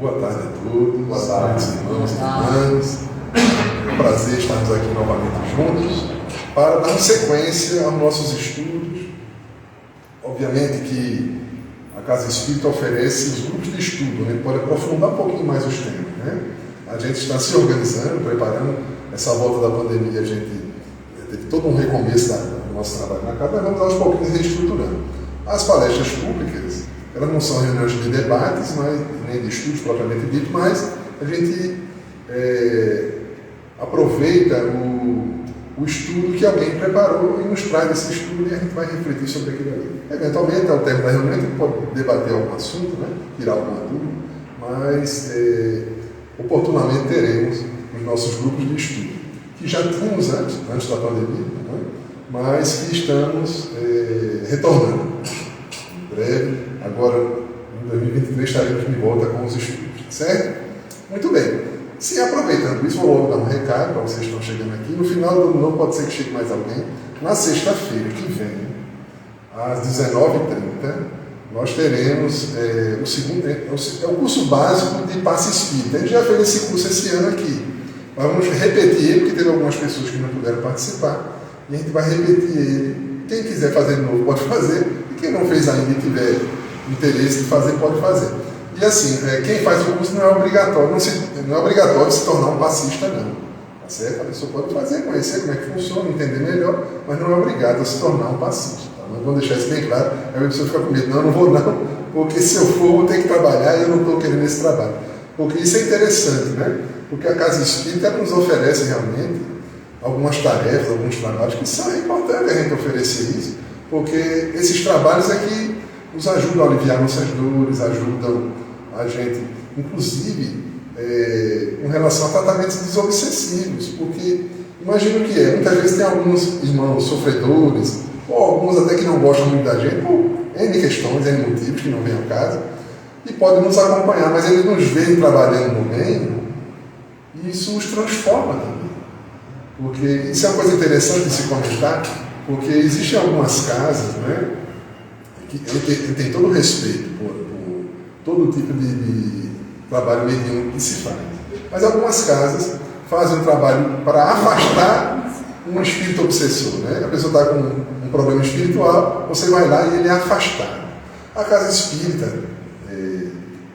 Boa tarde a todos, boa tarde, irmãos e irmãs. É um prazer estarmos aqui novamente juntos para dar sequência aos nossos estudos. Obviamente que a Casa Espírita oferece os grupos de estudo, a gente pode aprofundar um pouquinho mais os temas, né? A gente está se organizando, preparando essa volta da pandemia, a gente teve todo um recomeço do nosso trabalho na casa, mas vamos aos pouquinhos reestruturando. As palestras públicas, elas não são reuniões de debates, nem de estudos propriamente dito, mas a gente aproveita o estudo que alguém preparou e nos traz esse estudo e a gente vai refletir sobre aquilo ali. Eventualmente, ao término da reunião, a gente pode debater algum assunto, né? Tirar alguma dúvida, mas oportunamente teremos os nossos grupos de estudo, que já tínhamos antes da pandemia, né? Mas que estamos retornando. Em breve, agora em 2023, estaremos de volta com os estudos, certo? Muito bem. Se aproveitando isso, vou logo dar um recado para vocês que estão chegando aqui. No final do ano, pode ser que chegue mais alguém. Na sexta-feira que vem, às 19h30, nós teremos o segundo, o curso básico de passe espírita. A gente já fez esse curso esse ano aqui. Mas vamos repetir ele, porque teve algumas pessoas que não puderam participar. E a gente vai repetir ele. Quem quiser fazer de novo pode fazer. E quem não fez ainda e tiver interesse de fazer, pode fazer. E assim, quem faz o curso não é obrigatório, não é obrigatório se tornar um passista, não. Tá certo? A pessoa pode fazer, conhecer como é que funciona, entender melhor, mas não é obrigado a se tornar um passista. Tá? Mas vamos deixar isso bem claro. Aí a pessoa fica com medo, não, eu não vou não, porque se eu for, eu vou ter que trabalhar e eu não estou querendo esse trabalho. Porque isso é interessante, né? Porque a Casa Espírita nos oferece realmente algumas tarefas, alguns trabalhos que são importantes a gente oferecer isso, porque esses trabalhos é que nos ajudam a aliviar nossas dores, ajudam a gente, inclusive, em relação a tratamentos desobsessivos, porque imagina o que muitas vezes tem alguns irmãos sofredores, ou alguns até que não gostam muito da gente, por N questões, N motivos que não vêm ao caso, e podem nos acompanhar, mas eles nos veem trabalhando no bem, e isso os transforma também. Porque isso é uma coisa interessante de se comentar, porque existem algumas casas, né, que tem todo o respeito por todo tipo de trabalho mediúnico que se faz. Mas algumas casas fazem um trabalho para afastar um espírito obsessor, né? A pessoa está com um problema espiritual, você vai lá e ele é afastado. A casa espírita,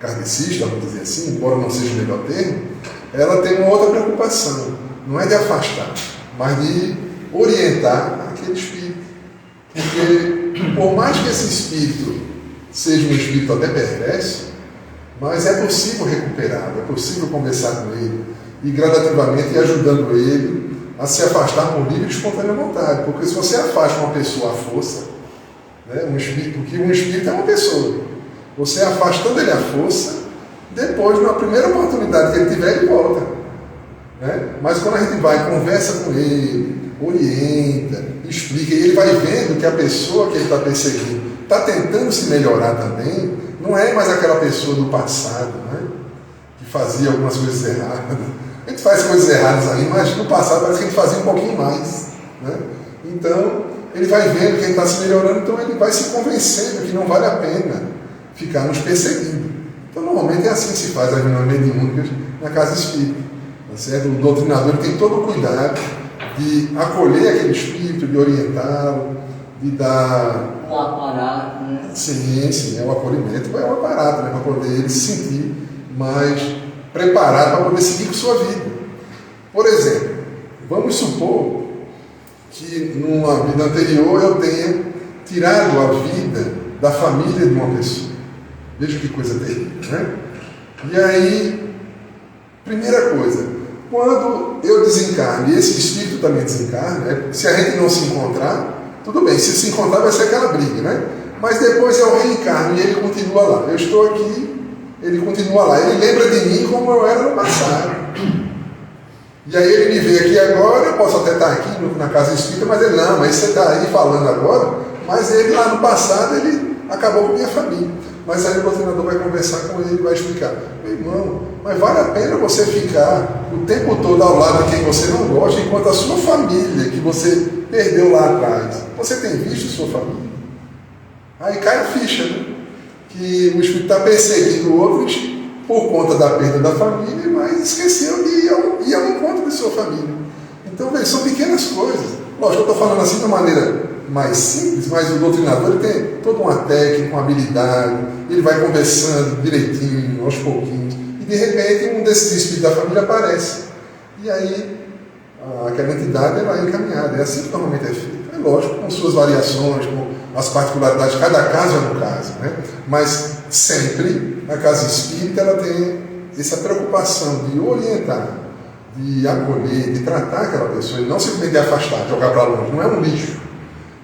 kardecista, vamos dizer assim, embora não seja o melhor termo, ela tem uma outra preocupação, não é de afastar, mas de orientar aquele espírito. Porque, por mais que esse espírito seja um espírito até perverso, mas é possível recuperá-lo, é possível conversar com ele e gradativamente ir ajudando ele a se afastar por livre e espontânea vontade. Porque se você afasta uma pessoa à força, né, porque um espírito é uma pessoa, você afastando ele à força, depois, na primeira oportunidade que ele tiver, ele volta. Né? Mas quando a gente vai, conversa com ele, orienta, explica, e ele vai vendo que a pessoa que ele está perseguindo está tentando se melhorar também, não é mais aquela pessoa do passado, né? Que fazia algumas coisas erradas. A gente faz coisas erradas aí, mas no passado parece que a gente fazia um pouquinho mais. Né? Então, ele vai vendo que ele está se melhorando, então ele vai se convencendo que não vale a pena ficar nos perseguindo. Então, normalmente é assim que se faz as reuniões mediúnicas na Casa Espírita. Tá certo? O doutrinador tem todo o cuidado de acolher aquele espírito, de orientá-lo, de dar um aparato, né? Sim, o acolhimento é um aparato, né, para poder ele se sentir mais preparado para poder seguir com sua vida. Por exemplo, vamos supor que numa vida anterior eu tenha tirado a vida da família de uma pessoa. Veja que coisa terrível, né? E aí, primeira coisa, quando eu desencarno e esse espírito também desencarna, né? Se a gente não se encontrar, tudo bem, se encontrar vai ser aquela briga, né? Mas depois eu reencarno e ele continua lá. Eu estou aqui, ele continua lá. Ele lembra de mim como eu era no passado. E aí ele me vê aqui agora, eu posso até estar aqui na Casa Espírita, mas ele não, mas você está aí falando agora, mas ele lá no passado, ele acabou com minha família. Mas aí o doutrinador vai conversar com ele, vai explicar. Meu irmão, mas vale a pena você ficar o tempo todo ao lado de quem você não gosta, enquanto a sua família, que você perdeu lá atrás, você tem visto sua família? Aí cai a ficha, né? Que o espírito está perseguindo outros por conta da perda da família, mas esqueceu de ir ao encontro de sua família. Então, veja, são pequenas coisas. Lógico, eu estou falando assim de uma maneira mais simples, mas o doutrinador ele tem toda uma técnica, uma habilidade, ele vai conversando direitinho, aos pouquinhos, e de repente um desses espíritos da família aparece. E aí, aquela entidade ela é encaminhada. É assim que normalmente é feito. É lógico, com suas variações, com as particularidades, cada caso é um caso, né? Mas sempre a casa espírita ela tem essa preocupação de orientar, de acolher, de tratar aquela pessoa, e não simplesmente de afastar, jogar para longe. Não é um lixo,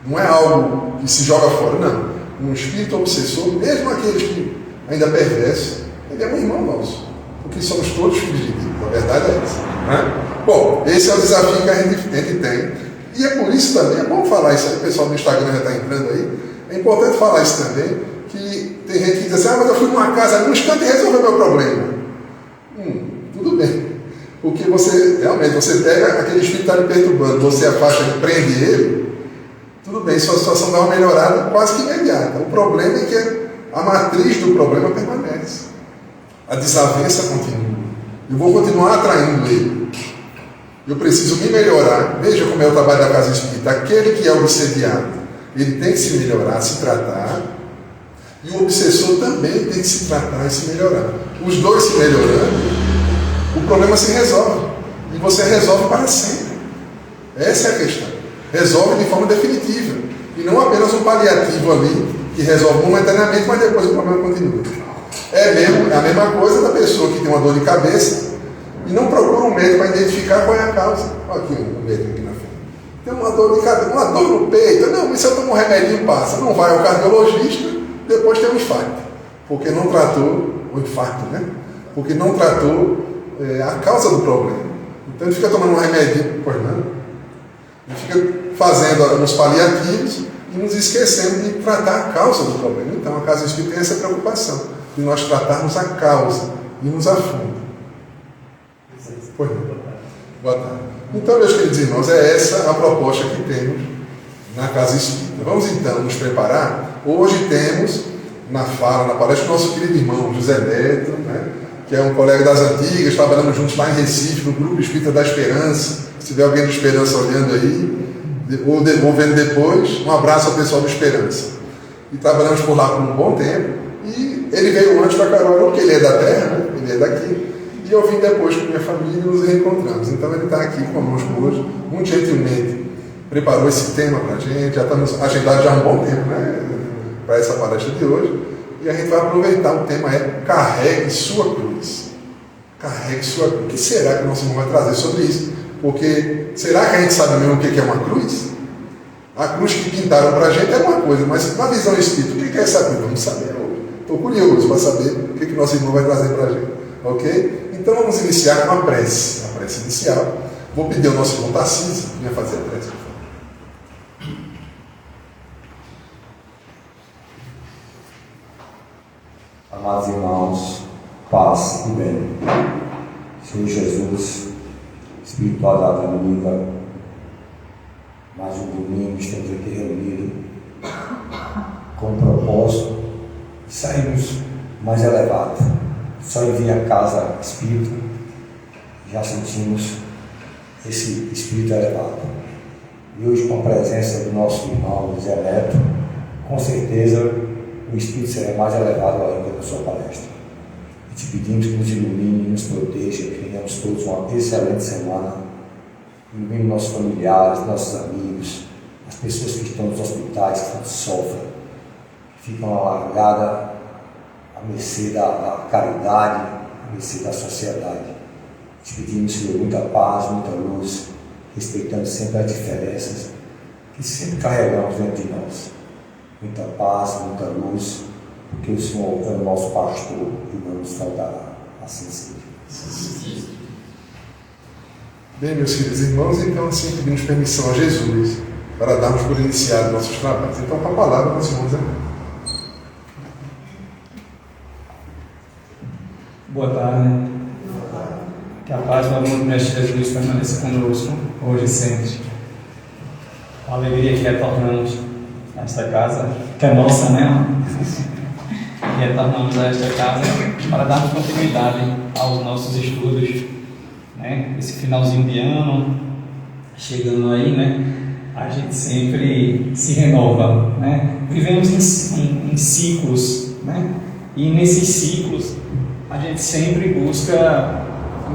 não é algo que se joga fora, não. Um espírito obsessor, mesmo aqueles que ainda perversos, ele é um irmão nosso, porque somos todos filhos de Deus, a verdade é essa, né? Bom, esse é o desafio que a gente tem, e é por isso também, é bom falar isso aí, o pessoal do Instagram já está entrando aí, é importante falar isso também, que tem gente que diz assim, mas eu fui numa casa num instante e resolveu meu problema. Tudo bem, porque você pega aquele espírito que está lhe perturbando, você afasta e prende ele, tudo bem, sua situação dá uma melhorada quase que imediata. O problema é que a matriz do problema permanece, a desavença continua, eu vou continuar atraindo ele. Eu preciso me melhorar. Veja como é o trabalho da casa espírita. Aquele que é obsediado, ele tem que se melhorar, se tratar. E o obsessor também tem que se tratar e se melhorar. Os dois se melhorando, o problema se resolve. E você resolve para sempre. Essa é a questão. Resolve de forma definitiva. E não apenas um paliativo ali, que resolve momentaneamente, mas depois o problema continua. É a mesma coisa da pessoa que tem uma dor de cabeça e não procura um médico para identificar qual é a causa. Olha aqui um médico aqui na frente. Tem uma dor de cabeça, uma dor no peito. Não, mas se eu tomo um remedinho passa. Não vai ao cardiologista, depois tem um infarto. Porque não tratou o infarto, né? Porque não tratou a causa do problema. Então ele fica tomando um remedinho, pois não. Ele fica fazendo uns paliativos e nos esquecendo de tratar a causa do problema. Então a casa espírita tem essa preocupação de nós tratarmos a causa e nos a fundo. Pois não. Boa tarde. Então, meus queridos irmãos, é essa a proposta que temos na casa espírita. Vamos então nos preparar. Hoje temos na palestra, o nosso querido irmão José Neto, né, que é um colega das antigas, trabalhando juntos lá em Recife, no Grupo Espírita da Esperança. Se tiver alguém do Esperança olhando aí, ou vendo depois, um abraço ao pessoal do Esperança. E trabalhamos por lá por um bom tempo. E ele veio antes para Caruaru, porque ele é da terra, né? Ele é daqui. E eu vim depois com minha família e nos reencontramos. Então ele está aqui conosco hoje, muito gentilmente preparou esse tema para a gente, já estamos agendados já há um bom tempo, né, para essa palestra de hoje, e a gente vai aproveitar. O tema é Carregue Sua Cruz. Carregue Sua Cruz. O que será que o nosso irmão vai trazer sobre isso? Porque será que a gente sabe mesmo o que é uma cruz? A cruz que pintaram para a gente é uma coisa, mas na visão espírita, o que é essa cruz? Vamos saber hoje. Estou curioso para saber o que o nosso irmão vai trazer para a gente. Ok? Então vamos iniciar com a prece inicial. Vou pedir ao nosso irmão Tarcísio que venha fazer a prece, por favor. Amados irmãos, paz e bem. Senhor Jesus, espiritual da Dominica, mais um domingo estamos aqui reunidos com o propósito de sairmos mais elevados. Só em vir à casa espírita, já sentimos esse espírito elevado. E hoje, com a presença do nosso irmão José Neto, com certeza o espírito será mais elevado ainda na sua palestra. E te pedimos que nos ilumine, nos proteja, que tenhamos todos uma excelente semana. Ilumine nossos familiares, nossos amigos, as pessoas que estão nos hospitais, que tanto sofrem, que ficam alargadas à mercê da caridade, à mercê da sociedade. Te pedimos, Senhor, muita paz, muita luz, respeitando sempre as diferenças que sempre carregamos dentro de nós. Muita paz, muita luz, porque o Senhor é o nosso pastor e não nos faltará. Assim seja. Bem, meus queridos irmãos, então assim pedimos permissão a Jesus para darmos por iniciados nossos trabalhos. Então, com a palavra, nós vamos. Boa tarde. Que a paz do amor do Mestre Jesus permaneça conosco, hoje e sempre. A alegria que retornamos a esta casa, que é nossa, né? retornamos a esta casa para darmos continuidade aos nossos estudos, né? Esse finalzinho de ano, chegando aí, né? A gente sempre se renova, né? Vivemos em ciclos, né? E nesses ciclos a gente sempre busca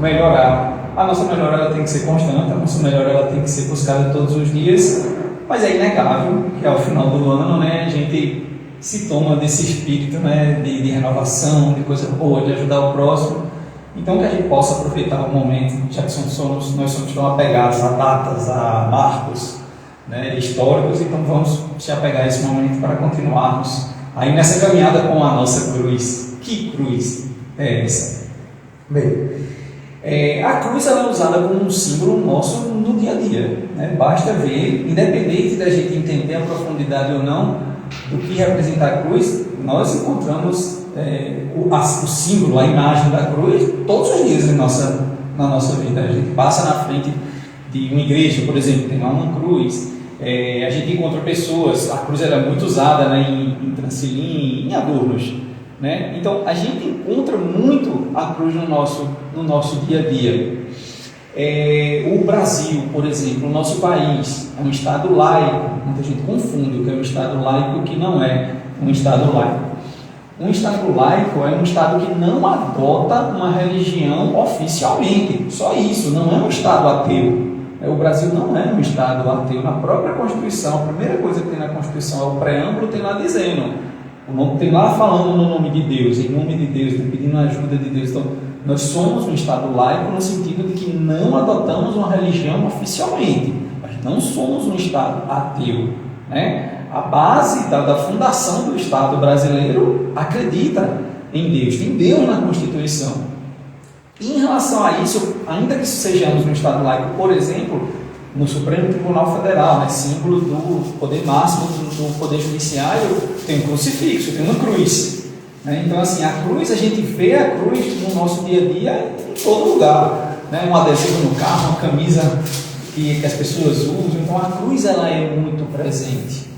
melhorar. A nossa melhora ela tem que ser constante, a nossa melhora ela tem que ser buscada todos os dias, mas é inegável que ao final do ano, né, a gente se toma desse espírito, né, de renovação, de coisa boa, de ajudar o próximo. Então que a gente possa aproveitar o momento, já que nós somos tão apegados a datas, a marcos, né, históricos, então vamos se apegar a esse momento para continuarmos aí nessa caminhada com a nossa cruz. Que cruz é essa? Bem, a cruz ela é usada como um símbolo nosso no dia a dia, né? Basta ver, independente da gente entender a profundidade ou não do que representa a cruz, nós encontramos o símbolo, a imagem da cruz todos os dias na nossa vida. A gente passa na frente de uma igreja, por exemplo, tem lá uma cruz. A gente encontra pessoas, a cruz era muito usada, né, em Transilim, em adornos, né? Então a gente encontra muito a cruz no nosso dia a dia. O Brasil, por exemplo, o nosso país é um estado laico. Muita gente confunde o que é um estado laico e o que não é um estado laico. Um estado laico é um estado que não adota uma religião oficialmente, só isso, não é um estado ateu. O Brasil não é um estado ateu. Na própria Constituição, a primeira coisa que tem na Constituição é o preâmbulo, tem lá dizendo, tem lá falando no nome de Deus, em nome de Deus, pedindo a ajuda de Deus. Então, nós somos um estado laico no sentido de que não adotamos uma religião oficialmente, mas não somos um estado ateu, né? A base da fundação do Estado brasileiro acredita em Deus, tem Deus na Constituição. E em relação a isso, ainda que sejamos um Estado laico, por exemplo, no Supremo Tribunal Federal, né, símbolo do poder máximo do poder judiciário, tem um crucifixo, tem uma cruz, né? Então assim, a cruz, a gente vê a cruz no nosso dia a dia em todo lugar, né? Um adesivo no carro, uma camisa que as pessoas usam. Então a cruz ela é muito presente.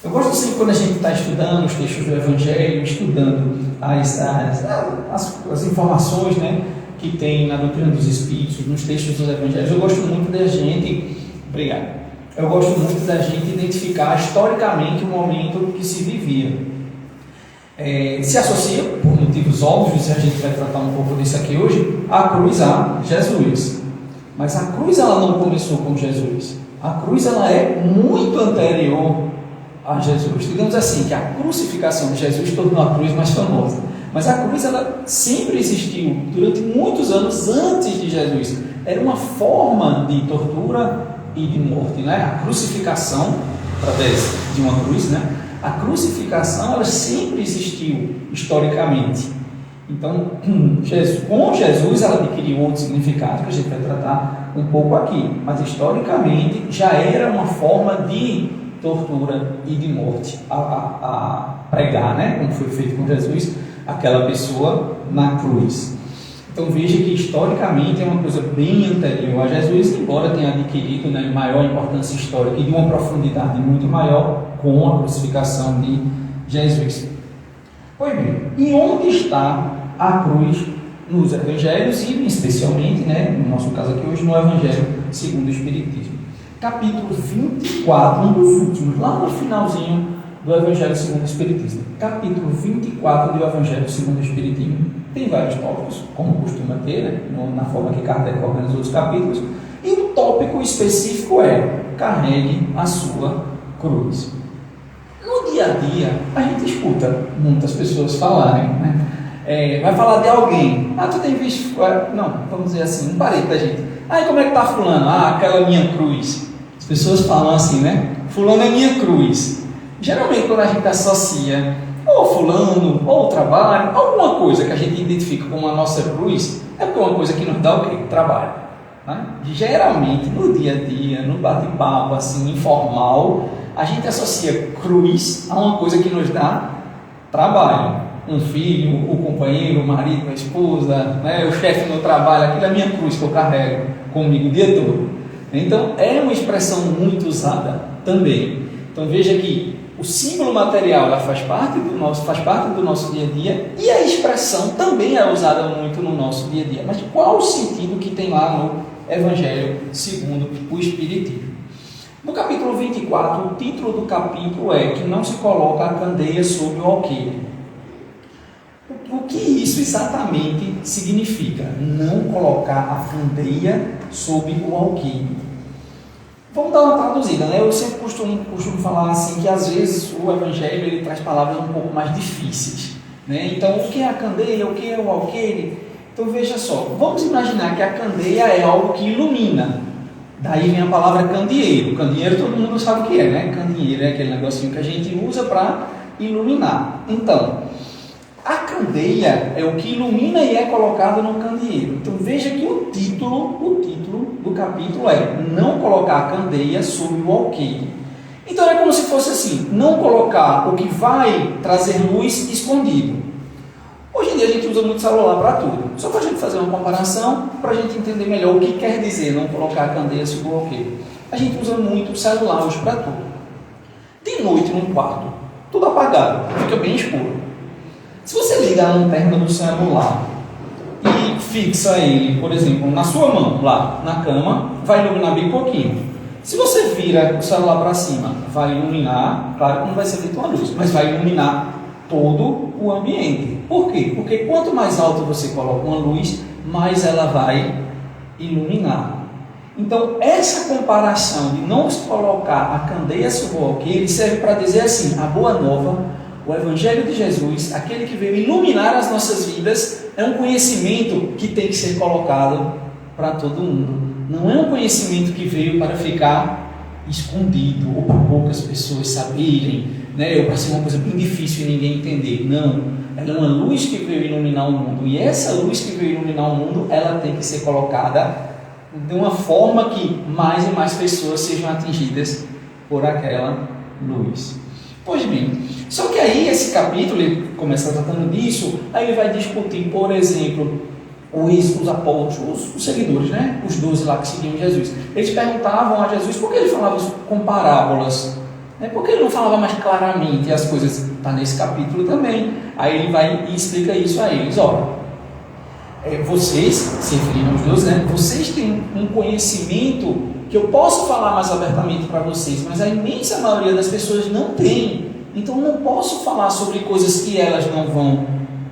Eu gosto sempre quando a gente está estudando os textos do Evangelho, estudando as informações, né, que tem na doutrina dos Espíritos, nos textos dos Evangelhos. Eu gosto muito da gente, eu gosto muito da gente identificar historicamente o momento que se vivia. Se associa, por motivos óbvios, e a gente vai tratar um pouco disso aqui hoje, a cruz a Jesus. Mas a cruz ela não começou com Jesus. A cruz ela é muito anterior a Jesus. Digamos assim, que a crucificação de Jesus tornou a cruz mais famosa. Mas a cruz ela sempre existiu durante muitos anos antes de Jesus. Era uma forma de tortura e de morte, né? A crucificação, através de uma cruz, né? A crucificação ela sempre existiu historicamente. Então, com Jesus ela adquiriu outro significado que a gente vai tratar um pouco aqui. Mas historicamente já era uma forma de tortura e de morte a pregar, né? Como foi feito com Jesus, aquela pessoa na cruz. Então veja que historicamente é uma coisa bem anterior a Jesus, embora tenha adquirido, né, maior importância histórica e de uma profundidade muito maior com a crucificação de Jesus. Pois bem, e onde está a cruz nos Evangelhos e especialmente, né, no nosso caso aqui hoje, no Evangelho segundo o Espiritismo? Capítulo 24, um dos últimos, lá no finalzinho do Evangelho segundo o Espiritismo. Capítulo 24 do Evangelho segundo o Espiritismo. Tem vários tópicos, como costuma ter, né, na forma que Kardec organizou os capítulos. E o tópico específico é: carregue a sua cruz. No dia a dia, a gente escuta muitas pessoas falarem, né? Vai falar de alguém. Tu tem visto... Não, vamos dizer assim, um parente da gente. Como é que tá fulano? Aquela minha cruz. As pessoas falam assim, né? Fulano é minha cruz. Geralmente quando a gente associa ou fulano, ou trabalho, alguma coisa que a gente identifica como a nossa cruz, é porque é uma coisa que nos dá o quê? Trabalho, né? Geralmente no dia a dia, no bate-papo assim, informal, a gente associa cruz a uma coisa que nos dá trabalho. Um filho, o companheiro, o marido, a esposa, né? O chefe no trabalho, aquilo é a minha cruz que eu carrego comigo o dia todo. Então é uma expressão muito usada também. Então veja que o símbolo material ela faz parte do nosso dia a dia, e a expressão também é usada muito no nosso dia a dia. Mas qual o sentido que tem lá no Evangelho segundo o Espiritismo? No capítulo 24, o título do capítulo é que não se coloca a candeia sobre o alqueire. O que isso exatamente significa? Não colocar a candeia sobre o alqueire. Vamos dar uma traduzida, né? Eu sempre costumo falar assim que às vezes o Evangelho ele traz palavras um pouco mais difíceis, né? Então, o que é a candeia? O que é o alqueire? Então, veja só, vamos imaginar que a candeia é algo que ilumina. Daí vem a palavra candeeiro. Candeeiro todo mundo sabe o que é, né? Candeeiro é aquele negocinho que a gente usa para iluminar. Então, a candeia é o que ilumina e é colocado no candeeiro. Então veja que o título do capítulo é não colocar a candeia sobre o alqueire. Então é como se fosse assim, não colocar o que vai trazer luz escondido. Hoje em dia a gente usa muito celular para tudo. Só para a gente fazer uma comparação, para a gente entender melhor o que quer dizer não colocar a candeia sobre o alqueire. A gente usa muito o celular hoje para tudo. De noite num quarto, tudo apagado, fica bem escuro. Se você ligar a lanterna do celular e fixa ele, por exemplo, na sua mão, lá na cama, vai iluminar bem pouquinho. Se você vira o celular para cima, vai iluminar, claro que não vai ser feito uma luz, mas vai iluminar todo o ambiente. Por quê? Porque quanto mais alto você coloca uma luz, mais ela vai iluminar. Então, essa comparação de não se colocar a candeia sobre o alqueire serve para dizer assim, a boa nova, o Evangelho de Jesus, aquele que veio iluminar as nossas vidas, é um conhecimento que tem que ser colocado para todo mundo. Não é um conhecimento que veio para ficar escondido, ou para poucas pessoas saberem, né? Ou para ser uma coisa bem difícil e ninguém entender. Não, ela é uma luz que veio iluminar o mundo. E essa luz que veio iluminar o mundo, ela tem que ser colocada de uma forma que mais e mais pessoas sejam atingidas por aquela luz. Pois bem, só que aí esse capítulo, ele começa tratando disso, aí ele vai discutir, por exemplo, os apóstolos, os seguidores, né? Os 12 lá que seguiam Jesus. Eles perguntavam a Jesus por que ele falava com parábolas, né? Por que ele não falava mais claramente as coisas? Está nesse capítulo também. Aí ele vai e explica isso a eles. Olha, vocês, se referindo aos 12, né? Vocês têm um conhecimento que eu posso falar mais abertamente para vocês, mas a imensa maioria das pessoas não tem. Então não posso falar sobre coisas que elas não vão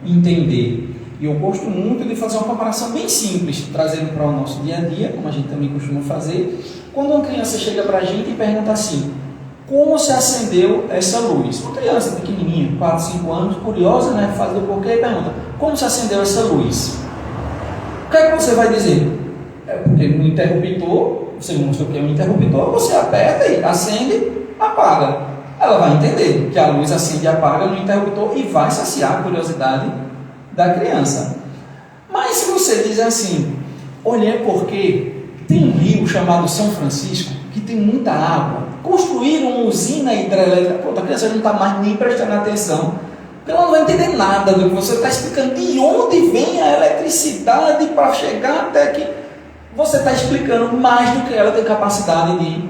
entender. E eu gosto muito de fazer uma comparação bem simples, trazendo para o nosso dia a dia, como a gente também costuma fazer. Quando uma criança chega para a gente e pergunta assim, como se acendeu essa luz? Uma criança pequenininha, 4, 5 anos, curiosa, né? Faz do porquê e pergunta, como se acendeu essa luz? O que é que você vai dizer? É porque no interruptor, você mostrou que é um interruptor, você aperta e acende, apaga. Ela vai entender que a luz acende e apaga no interruptor e vai saciar a curiosidade da criança. Mas se você diz assim, olha, é porque tem um rio chamado São Francisco, que tem muita água, construíram uma usina hidrelétrica, pronto, a criança não está mais nem prestando atenção, porque ela não vai entender nada do que você está explicando, de onde vem a eletricidade para chegar até que você está explicando mais do que ela tem capacidade de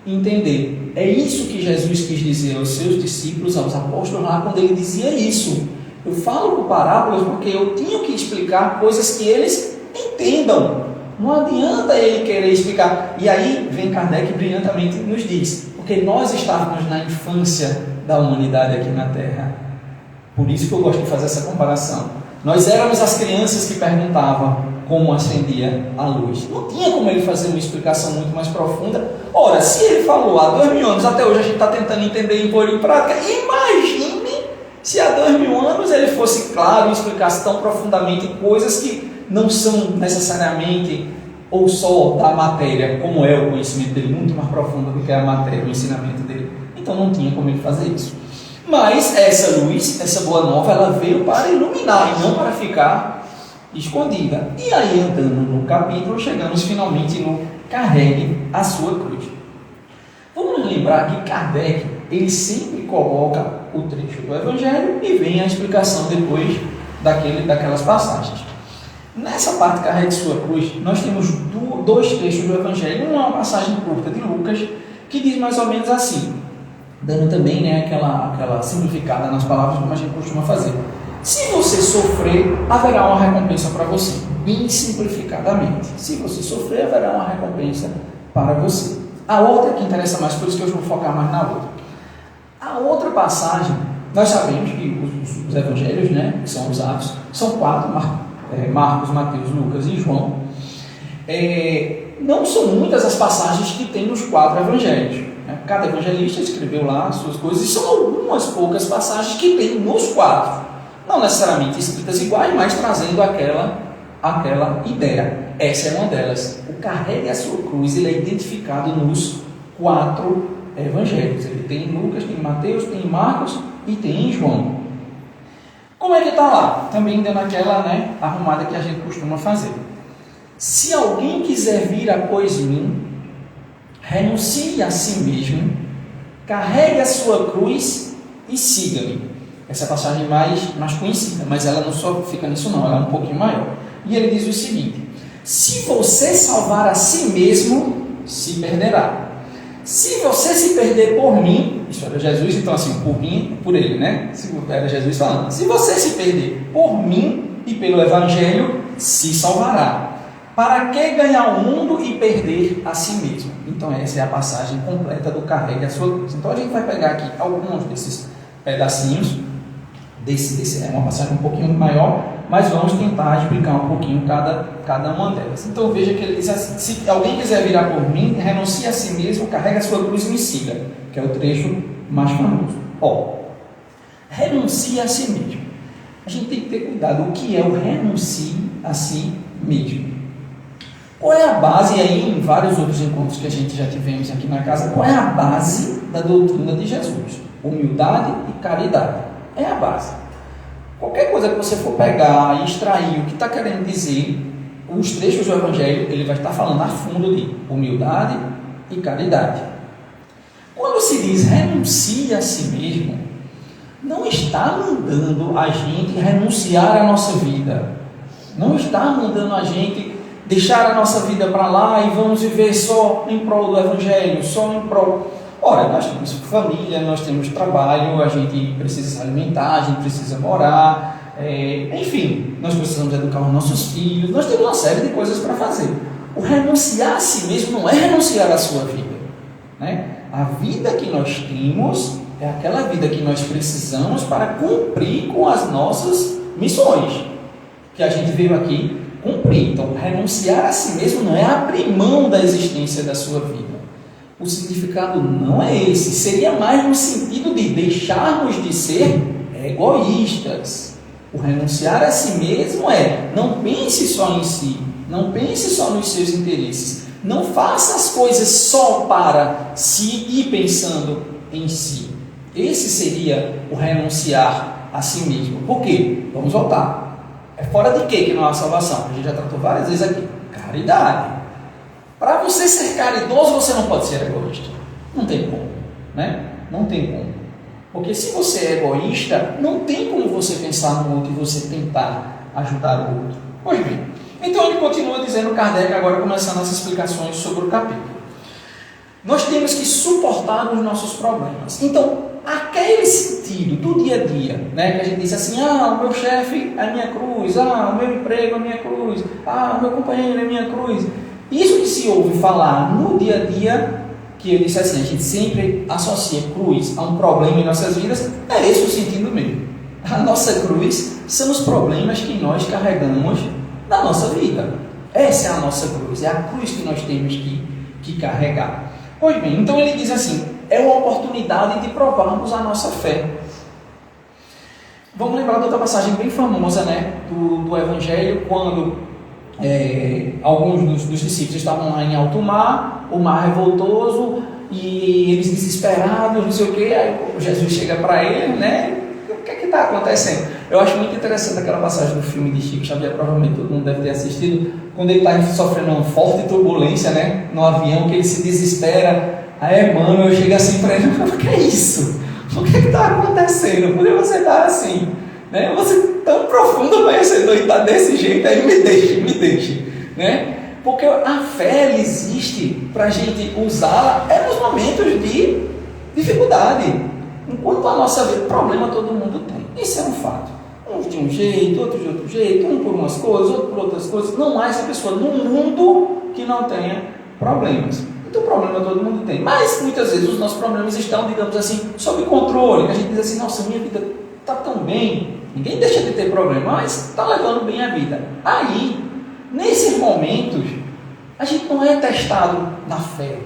entender. É isso que Jesus quis dizer aos seus discípulos, aos apóstolos lá, quando ele dizia isso. Eu falo por parábolas porque eu tinha que explicar coisas que eles entendam. Não adianta ele querer explicar. E aí vem Kardec brilhantemente nos diz, porque nós estávamos na infância da humanidade aqui na Terra. Por isso que eu gosto de fazer essa comparação. Nós éramos as crianças que perguntavam como acendia a luz. Não tinha como ele fazer uma explicação muito mais profunda. Ora, se ele falou há 2000 anos, até hoje a gente está tentando entender e pôr em prática, imagine se há 2000 anos ele fosse claro e explicasse tão profundamente coisas que não são necessariamente ou só da matéria, como é o conhecimento dele, muito mais profundo do que a matéria, o ensinamento dele. Então não tinha como ele fazer isso. Mas essa luz, essa boa nova, ela veio para iluminar e não para ficar escondida. E aí, andando no capítulo, chegamos finalmente no carregue a sua cruz. Vamos lembrar que Kardec, ele sempre coloca o trecho do Evangelho e vem a explicação depois daquelas passagens. Nessa parte, carregue sua cruz, nós temos dois trechos do Evangelho. Uma passagem curta de Lucas, que diz mais ou menos assim, dando também, né, aquela simplificada nas palavras como a gente costuma fazer. Se você sofrer, haverá uma recompensa para você, bem simplificadamente. Se você sofrer, haverá uma recompensa para você. A outra que interessa mais, por isso que eu vou focar mais na outra. A outra passagem, nós sabemos que os evangelhos, né, que são os Atos, são 4, Marcos, Mateus, Lucas e João. Não são muitas as passagens que tem nos 4 evangelhos. Né? Cada evangelista escreveu lá as suas coisas, e são algumas poucas passagens que tem nos 4. Não necessariamente escritas iguais, mas trazendo aquela ideia. Essa é uma delas. O carregue a sua cruz, ele é identificado nos 4 evangelhos. Ele tem em Lucas, tem em Mateus, tem em Marcos e tem em João. Como é que está lá? Também dando aquela, né, arrumada que a gente costuma fazer. Se alguém quiser vir após mim, renuncie a si mesmo, carregue a sua cruz e siga-me. Essa é a passagem mais conhecida, mas ela não só fica nisso não, ela é um pouquinho maior. E ele diz o seguinte: se você salvar a si mesmo, se perderá. Se você se perder por mim, isso era Jesus, então assim, por mim, por ele, né? Era Jesus falando. Se você se perder por mim e pelo Evangelho, se salvará. Para que ganhar o mundo e perder a si mesmo? Então essa é a passagem completa do carregue a sua cruz. Então a gente vai pegar aqui alguns desses pedacinhos, é uma passagem um pouquinho maior, mas vamos tentar explicar um pouquinho cada uma delas. Então veja que ele diz assim: se alguém quiser virar por mim, renuncie a si mesmo, carregue a sua cruz e me siga, que é o trecho mais famoso. Renuncie a si mesmo. A gente tem que ter cuidado. O que é o renuncie a si mesmo? Qual é a base, e aí em vários outros encontros que a gente já tivemos aqui na casa, qual é a base da doutrina de Jesus? Humildade e caridade. É a base. Qualquer coisa que você for pegar e extrair o que está querendo dizer, os trechos do Evangelho, ele vai estar falando a fundo de humildade e caridade. Quando se diz renuncie a si mesmo, não está mandando a gente renunciar à nossa vida. Não está mandando a gente deixar a nossa vida para lá e vamos viver só em prol do Evangelho, só em prol... Ora, nós temos família, nós temos trabalho, a gente precisa se alimentar, a gente precisa morar, enfim, nós precisamos educar os nossos filhos, nós temos uma série de coisas para fazer. O renunciar a si mesmo não é renunciar à sua vida, né? A vida que nós temos é aquela vida que nós precisamos para cumprir com as nossas missões, que a gente veio aqui cumprir. Então, renunciar a si mesmo não é abrir mão da existência da sua vida. O significado não é esse. Seria mais no sentido de deixarmos de ser egoístas. O renunciar a si mesmo é: não pense só em si, não pense só nos seus interesses, não faça as coisas só para si e pensando em si. Esse seria o renunciar a si mesmo. Por quê? Vamos voltar. É fora de que não há salvação? A gente já tratou várias vezes aqui. Caridade. Para você ser caridoso, você não pode ser egoísta. Não tem como, né? Não tem como. Porque se você é egoísta, não tem como você pensar no outro e você tentar ajudar o outro. Pois bem, então ele continua dizendo, Kardec, agora começando as explicações sobre o capítulo. Nós temos que suportar os nossos problemas. Então, aquele sentido do dia a dia, né, que a gente diz assim: o meu chefe é a minha cruz, o meu emprego é a minha cruz, o meu companheiro é a minha cruz. Isso que se ouve falar no dia a dia, que ele disse assim, a gente sempre associa cruz a um problema em nossas vidas, é esse o sentido mesmo. A nossa cruz são os problemas que nós carregamos na nossa vida. Essa é a nossa cruz, é a cruz que nós temos que carregar. Pois bem, então ele diz assim: é uma oportunidade de provarmos a nossa fé. Vamos lembrar de outra passagem bem famosa, né, do Evangelho, quando alguns dos discípulos estavam lá em alto mar, o mar revoltoso, e eles desesperados, não sei o que, aí Jesus chega para ele, né? O que é que está acontecendo? Eu acho muito interessante aquela passagem do filme de Chico Xavier, provavelmente todo mundo deve ter assistido, quando ele está sofrendo uma forte turbulência, né, no avião, que ele se desespera. Aí Emmanuel chega assim para ele: o que é isso? O que está acontecendo? Por que você está assim? Né? Você tão profundo conhecedor e está desse jeito, aí me deixe, né? Porque a fé, ela existe para a gente usá-la nos momentos de dificuldade. Enquanto a nossa vida, problema todo mundo tem. Isso é um fato. Uns de um jeito, outros de outro jeito, um por umas coisas, outro por outras coisas. Não há essa pessoa no mundo que não tenha problemas. Então, problema todo mundo tem. Mas, muitas vezes, os nossos problemas estão, digamos assim, sob controle. A gente diz assim, nossa, minha vida está tão bem. Ninguém deixa de ter problema, mas está levando bem a vida. Aí, nesses momentos, a gente não é testado na fé.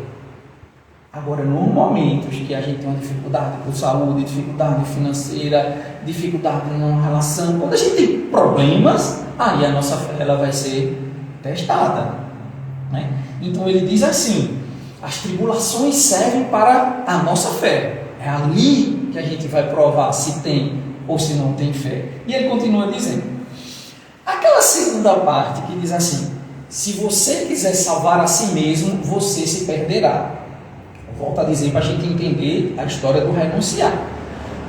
Agora, nos momentos que a gente tem uma dificuldade por saúde, dificuldade financeira, dificuldade numa relação, quando a gente tem problemas, aí a nossa fé ela vai ser testada, né? Então ele diz assim, as tribulações servem para a nossa fé. É ali que a gente vai provar se tem ou se não tem fé. E ele continua dizendo, aquela segunda parte que diz assim, se você quiser salvar a si mesmo, você se perderá. Volto a dizer para a gente entender a história do renunciar.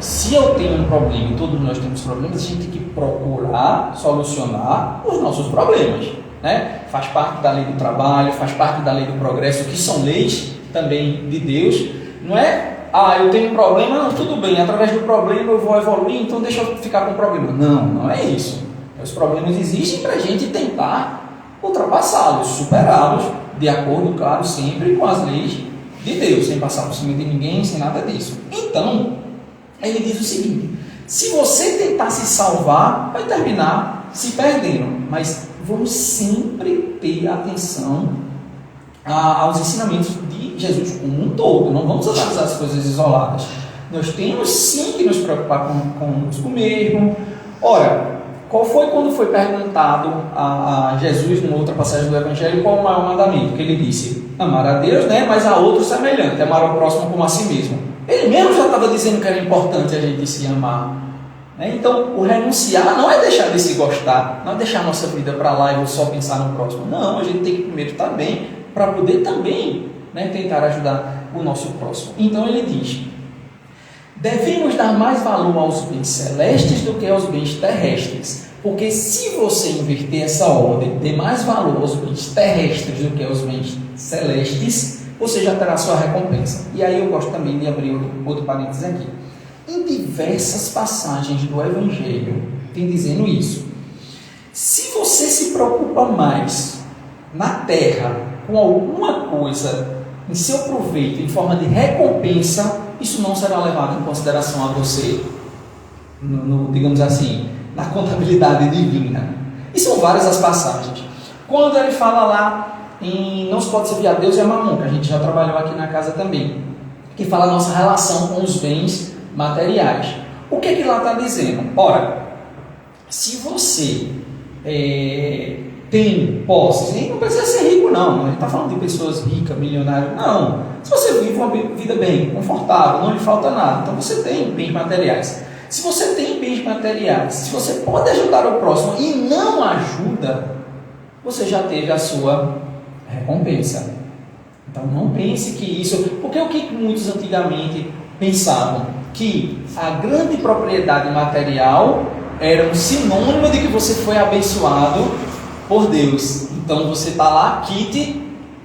Se eu tenho um problema, e todos nós temos problemas, a gente tem que procurar solucionar os nossos problemas, né? Faz parte da lei do trabalho, faz parte da lei do progresso, que são leis também de Deus. Não é, eu tenho um problema, não, tudo bem, através do problema eu vou evoluir, então deixa eu ficar com o problema. Não, não é isso. Os problemas existem para a gente tentar ultrapassá-los, superá-los, de acordo, claro, sempre com as leis de Deus, sem passar por cima de ninguém, sem nada disso. Então, ele diz o seguinte, se você tentar se salvar, vai terminar se perdendo, mas vamos sempre ter atenção aos ensinamentos de Jesus como um todo, não vamos analisar as coisas isoladas. Nós temos sim que nos preocupar conosco mesmo. Ora, qual foi quando foi perguntado a Jesus, numa outra passagem do Evangelho, qual o maior mandamento? Que ele disse, amar a Deus, né? Mas a outro semelhante, amar ao próximo como a si mesmo. Ele mesmo já estava dizendo que era importante a gente se amar, né? Então, o renunciar não é deixar de se gostar, não é deixar a nossa vida para lá e só pensar no próximo. Não, a gente tem que primeiro estar bem, para poder também, né, tentar ajudar o nosso próximo. Então ele diz, devemos dar mais valor aos bens celestes do que aos bens terrestres, porque se você inverter essa ordem, dê mais valor aos bens terrestres do que aos bens celestes, você já terá sua recompensa. E aí eu gosto também de abrir outro parênteses aqui. Em diversas passagens do Evangelho, tem dizendo isso. Se você se preocupa mais na terra com alguma coisa em seu proveito, em forma de recompensa, isso não será levado em consideração a você, digamos assim, na contabilidade divina. E são várias as passagens. Quando ele fala lá em não se pode servir a Deus e a Mamon, que a gente já trabalhou aqui na casa também, que fala a nossa relação com os bens materiais. O que é que lá está dizendo? Ora, se você tem posses, e não precisa ser rico não, a gente está falando de pessoas ricas, milionárias, não. Se você vive uma vida bem, confortável, não lhe falta nada, então você tem bens materiais. Se você tem bens materiais, se você pode ajudar o próximo e não ajuda, você já teve a sua recompensa. Então não pense que isso... Porque o que muitos antigamente pensavam? Que a grande propriedade material era um sinônimo de que você foi abençoado por Deus. Então você está lá, quite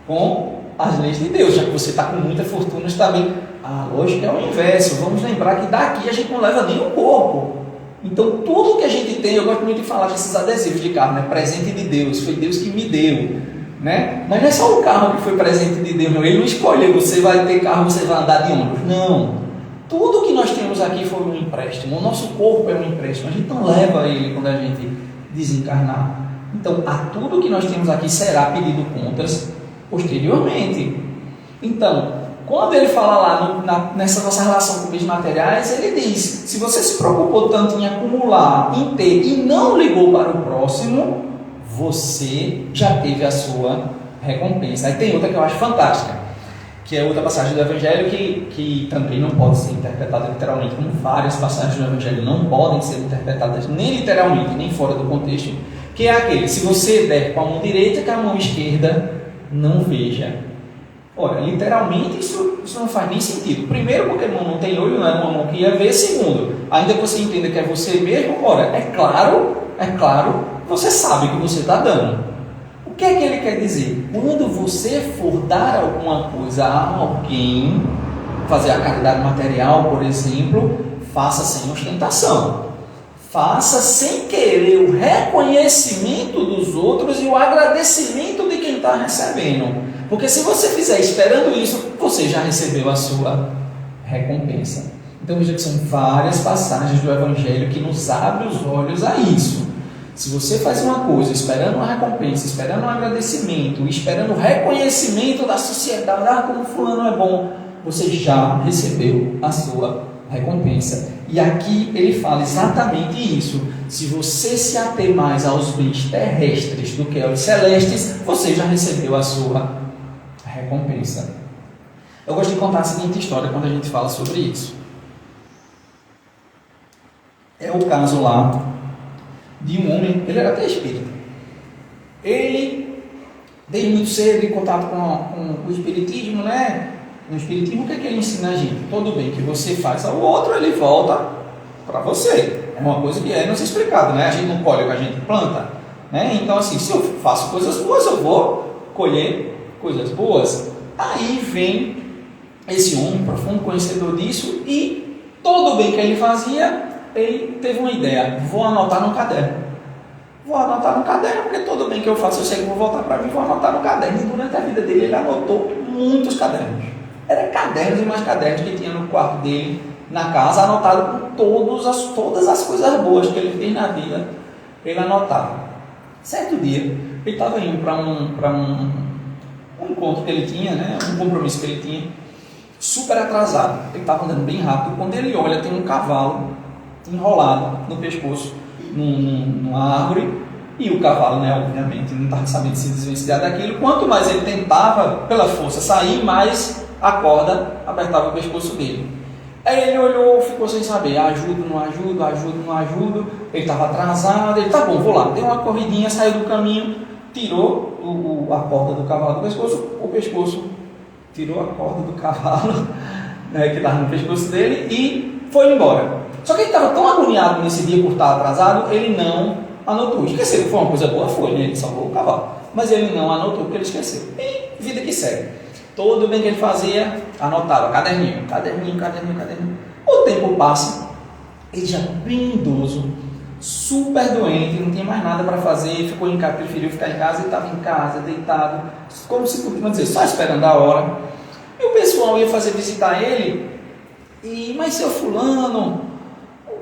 com as leis de Deus, já que você está com muita fortuna, está bem. A lógica é o inverso. Vamos lembrar que daqui a gente não leva nem o corpo. Então tudo que a gente tem, eu gosto muito de falar desses adesivos de carro, né? Presente de Deus, foi Deus que me deu, né? Mas não é só o carro que foi presente de Deus, não. Ele não escolheu, você vai ter carro, você vai andar de ônibus, não. Tudo que nós temos aqui foi um empréstimo. O nosso corpo é um empréstimo, a gente não leva ele quando a gente desencarnar. Então, a tudo que nós temos aqui será pedido contas posteriormente. Então, quando ele fala lá nessa nossa relação com bens materiais, ele diz, se você se preocupou tanto em acumular, em ter e não ligou para o próximo, você já teve a sua recompensa. Aí tem outra que eu acho fantástica, que é outra passagem do Evangelho que também não pode ser interpretada literalmente, como várias passagens do Evangelho não podem ser interpretadas nem literalmente, nem fora do contexto, que é aquele, se você der com a mão direita, que a mão esquerda não veja. Ora, literalmente isso não faz nem sentido. Primeiro, porque a mão não tem olho, não era uma mão que ia ver. Segundo, ainda que você entenda que é você mesmo, ora, é claro, você sabe que você está dando. O que é que ele quer dizer? Quando você for dar alguma coisa a alguém, fazer a caridade material, por exemplo, faça sem ostentação. Faça sem querer o reconhecimento dos outros e o agradecimento de quem está recebendo. Porque se você fizer esperando isso, você já recebeu a sua recompensa. Então veja que são várias passagens do Evangelho que nos abrem os olhos a isso. Se você faz uma coisa esperando uma recompensa, esperando um agradecimento, esperando o reconhecimento da sociedade, como fulano é bom, você já recebeu a sua recompensa. E aqui ele fala exatamente isso. Se você se ater mais aos bens terrestres do que aos celestes, você já recebeu a sua recompensa. Eu gosto de contar a seguinte história quando a gente fala sobre isso. É o caso lá de um homem, ele era até espírita. Ele, desde muito cedo, em contato com o espiritismo, né? No espiritismo, o que é que ele ensina a gente? Todo bem que você faz ao outro, ele volta para você. É uma coisa que é nos explicado, né? A gente não colhe o que a gente planta, né? Então, assim, se eu faço coisas boas, eu vou colher coisas boas. Aí vem esse homem, profundo conhecedor disso, e todo o bem que ele fazia, ele teve uma ideia: vou anotar no caderno. Vou anotar no caderno, porque todo bem que eu faço, eu sei que vou voltar para mim, vou anotar no caderno. E durante a vida dele, ele anotou muitos cadernos. Eram cadernos e mais cadernos que tinha no quarto dele, na casa, anotado com todas as coisas boas que ele fez na vida, ele anotava. Certo dia, ele estava indo para um encontro que ele tinha, né, um compromisso que ele tinha, super atrasado. Ele estava andando bem rápido. Quando ele olha, tem um cavalo enrolado no pescoço, numa árvore, e o cavalo, né, obviamente, não estava sabendo se desvencilhar daquilo. Quanto mais ele tentava, pela força, sair, mais a corda apertava o pescoço dele. Aí ele olhou, ficou sem saber, ajudo, não ajudo, ele estava atrasado, ele, tá bom, vou lá, deu uma corridinha, saiu do caminho, tirou a corda do cavalo do pescoço, tirou a corda do cavalo, né, que estava no pescoço dele, e foi embora. Só que ele estava tão agoniado nesse dia por estar atrasado, ele não anotou. Esqueceu, foi uma coisa boa, foi, né? Ele salvou o cavalo, mas ele não anotou porque ele esqueceu. E vida que segue. Todo o bem que ele fazia, anotava, caderninho. O tempo passa, ele já bem idoso, super doente, não tinha mais nada para fazer, ficou em casa, preferiu ficar em casa, e estava em casa, deitado, como se costuma dizer, só esperando a hora. E o pessoal ia fazer visitar ele, mas seu fulano,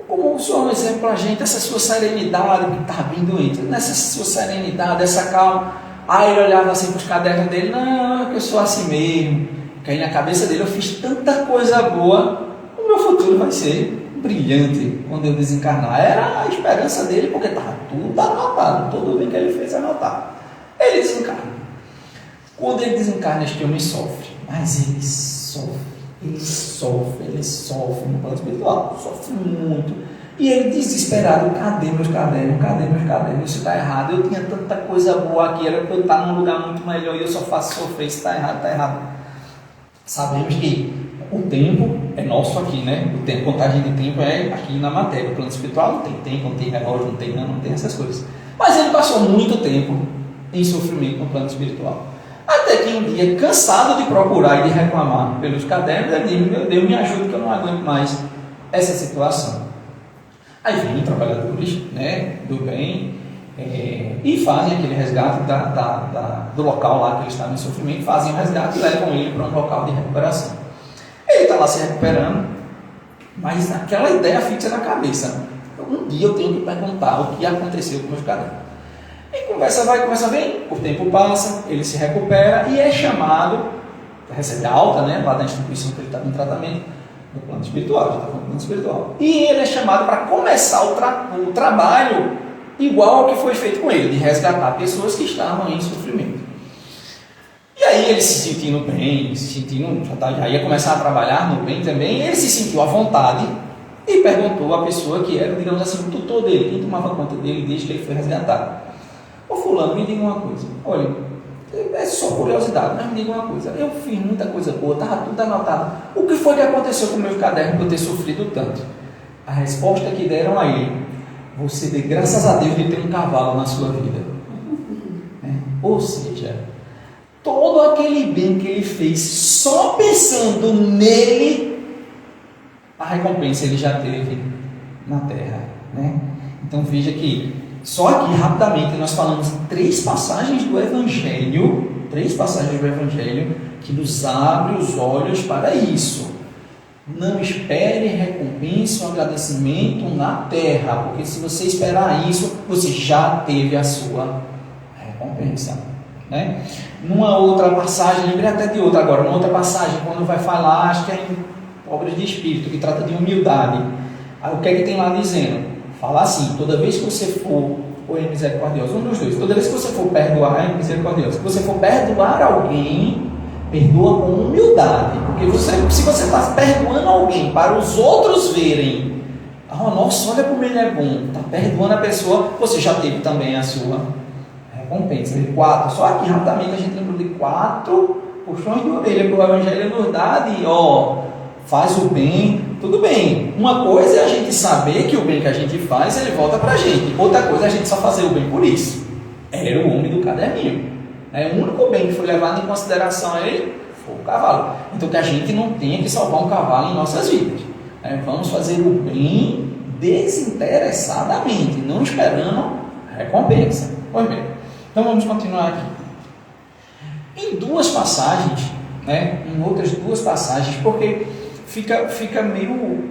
como o senhor é um exemplo para a gente, essa sua serenidade, que está bem doente, nessa sua serenidade, essa calma. Aí ele olhava assim para os cadernos dele, não, que eu sou assim mesmo. Porque aí na cabeça dele, eu fiz tanta coisa boa, o meu futuro vai ser brilhante quando eu desencarnar. Era a esperança dele, porque estava tudo anotado, tudo bem que ele fez anotado. Ele desencarna. Quando ele desencarna, este homem sofre, mas ele sofre no plano espiritual, sofre muito. E ele desesperado, cadê meus cadernos, isso está errado, eu tinha tanta coisa boa aqui, era para eu estar num lugar muito melhor e eu só faço sofrer, isso está errado. Sabemos que o tempo é nosso aqui, né? O tempo, contagem de tempo é aqui na matéria. O plano espiritual não tem tempo, não tem relógio, não tem ano, não tem essas coisas. Mas ele passou muito tempo em sofrimento no plano espiritual. Até que um dia, cansado de procurar e de reclamar pelos cadernos, ele disse: meu Deus, me ajude que eu não aguento mais essa situação. Aí vêm trabalhadores, né, do bem, e fazem aquele resgate do local lá que ele estava em sofrimento, fazem o resgate e levam ele para um local de recuperação. Ele está lá se recuperando, mas aquela ideia fixa na cabeça: um dia eu tenho que perguntar o que aconteceu com meus cadernos. E conversa vai, conversa vem, o tempo passa, ele se recupera e é chamado, recebe alta, né, lá da instituição que ele estava em tratamento, no plano espiritual, já está falando do plano espiritual. E ele é chamado para começar o trabalho igual ao que foi feito com ele, de resgatar pessoas que estavam em sofrimento. E aí ele se sentindo bem, já ia começar a trabalhar no bem também, ele se sentiu à vontade e perguntou à pessoa que era, digamos assim, o tutor dele, quem tomava conta dele desde que ele foi resgatado: ô fulano, me diga uma coisa, olha, é só curiosidade, mas me diga uma coisa, eu fiz muita coisa boa, estava tudo anotado, o que foi que aconteceu com o meu caderno por eu ter sofrido tanto? A resposta que deram a ele: você dê graças a Deus de ter um cavalo na sua vida. Ou seja, todo aquele bem que ele fez só pensando nele, a recompensa ele já teve na terra, né? Então veja que só aqui rapidamente nós falamos em 3 passagens do Evangelho, que nos abre os olhos para isso. Não espere recompensa ou agradecimento na terra, porque se você esperar isso, você já teve a sua recompensa, né? Numa outra passagem, lembrei até de outra agora, numa outra passagem, quando vai falar, acho que é em Obras de Espírito, que trata de humildade. Aí o que é que tem lá dizendo? Fala assim: toda vez que você for, ou é misericordioso, um dos dois, toda vez que você for perdoar, é misericordioso. Se você for perdoar alguém, perdoa com humildade, porque se você está perdoando alguém para os outros verem, nossa, olha como ele é bom, está perdoando a pessoa, você já teve também a sua recompensa. 4, só aqui rapidamente a gente lembrou de 4 puxões de orelha para o Evangelho nos dá de, faz o bem, tudo bem. Uma coisa é a gente saber que o bem que a gente faz, ele volta para a gente. Outra coisa é a gente só fazer o bem por isso. Era o homem do caderninho. O único bem que foi levado em consideração a ele foi o cavalo. Então que a gente não tenha que salvar um cavalo em nossas vidas. Vamos fazer o bem desinteressadamente, não esperando recompensa. Pois bem, então vamos continuar aqui. Em 2 passagens, em outras 2 passagens, porque fica meio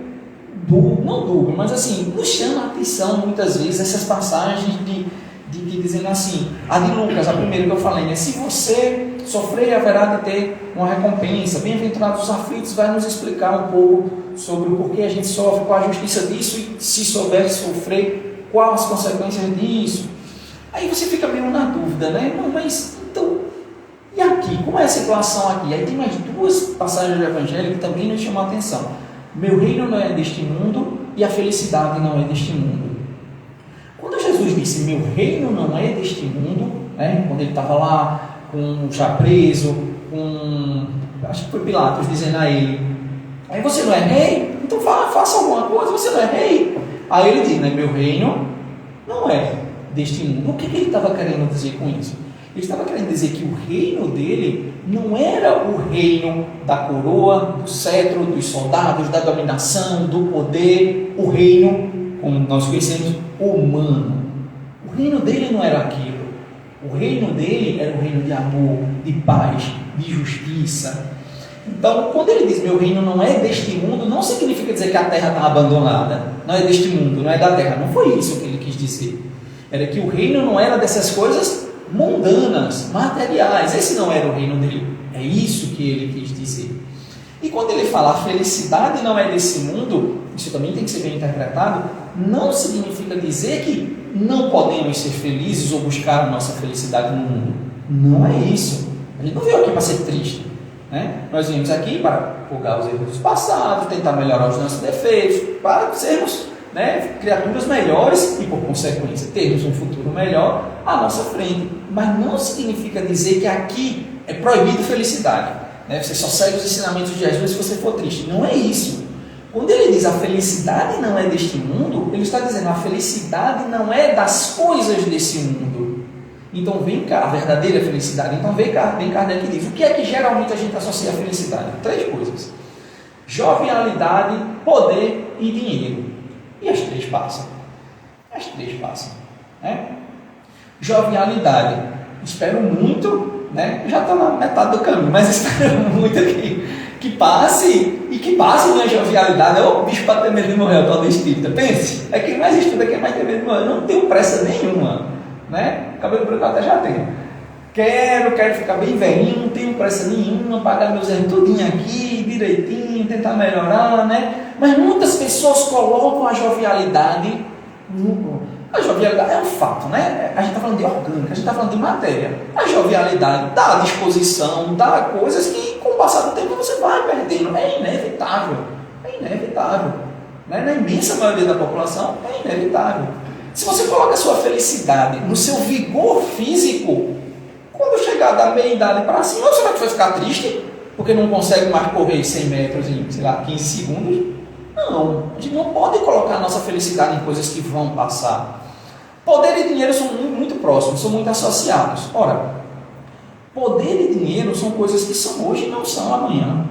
não dúbio, mas assim, nos chama a atenção muitas vezes essas passagens de dizendo assim, a de Lucas, a primeira que eu falei, né? Se você sofrer, haverá de ter uma recompensa. Bem-aventurados os aflitos, vai nos explicar um pouco sobre o porquê a gente sofre, qual a justiça disso, e se souber sofrer, quais as consequências disso. Aí você fica meio na dúvida, né? Não, mas então, e aqui? Como é a situação aqui? Aí tem mais 2 passagens do Evangelho que também nos chamam a atenção. Meu reino não é deste mundo e a felicidade não é deste mundo. Quando Jesus disse, meu reino não é deste mundo, quando ele estava lá, já preso, acho que foi Pilatos dizendo a ele, aí você não é rei? Então faça alguma coisa, você não é rei? Aí ele diz, meu reino não é deste mundo. O que ele estava querendo dizer com isso? Ele estava querendo dizer que o reino dele não era o reino da coroa, do cetro, dos soldados, da dominação, do poder, o reino, como nós conhecemos, humano. O reino dele não era aquilo. O reino dele era um reino de amor, de paz, de justiça. Então, quando ele diz meu reino não é deste mundo, não significa dizer que a terra está abandonada. Não é deste mundo, não é da terra. Não foi isso que ele quis dizer. Era que o reino não era dessas coisas mundanas, materiais. Esse não era o reino dele. É isso que ele quis dizer. E quando ele fala a felicidade não é desse mundo, isso também tem que ser bem interpretado, não significa dizer que não podemos ser felizes ou buscar a nossa felicidade no mundo. Não é isso. A gente não veio aqui para ser triste. Nós viemos aqui para purgar os erros do passado, tentar melhorar os nossos defeitos, para sermos criaturas melhores e, por consequência, termos um futuro melhor à nossa frente. Mas não significa dizer que aqui é proibido felicidade. Você só segue os ensinamentos de Jesus se você for triste. Não é isso. Quando ele diz a felicidade não é deste mundo, ele está dizendo a felicidade não é das coisas desse mundo. Então vem cá, a verdadeira felicidade. Então vem cá, Kardec diz, o que é que geralmente a gente associa à felicidade? 3 coisas: jovialidade, poder e dinheiro. E as 3 passam. Jovialidade. Espero muito, já estou na metade do caminho, mas espero muito que passe, e que passe minha jovialidade. O bicho para ter medo de morrer, o tal do espírita. Pense, é quem mais estuda, quem mais tem medo de morrer. Não tenho pressa nenhuma. Cabelo branco até já tenho. Quero ficar bem velhinho, não tenho pressa nenhuma, pagar meus erros tudinho aqui, direitinho, tentar melhorar, Mas muitas pessoas colocam a jovialidade A jovialidade é um fato, A gente está falando de orgânica, a gente está falando de matéria. A jovialidade dá disposição, dá coisas que, com o passar do tempo, você vai perdendo. É inevitável. Na imensa maioria da população, é inevitável. Se você coloca a sua felicidade no seu vigor físico, quando chegar da meia-idade para cima, você vai ficar triste porque não consegue mais correr 100 metros em, 15 segundos? Não, a gente não pode colocar a nossa felicidade em coisas que vão passar. Poder e dinheiro são muito próximos, são muito associados. Ora, Poder e dinheiro são coisas que são hoje e não são amanhã.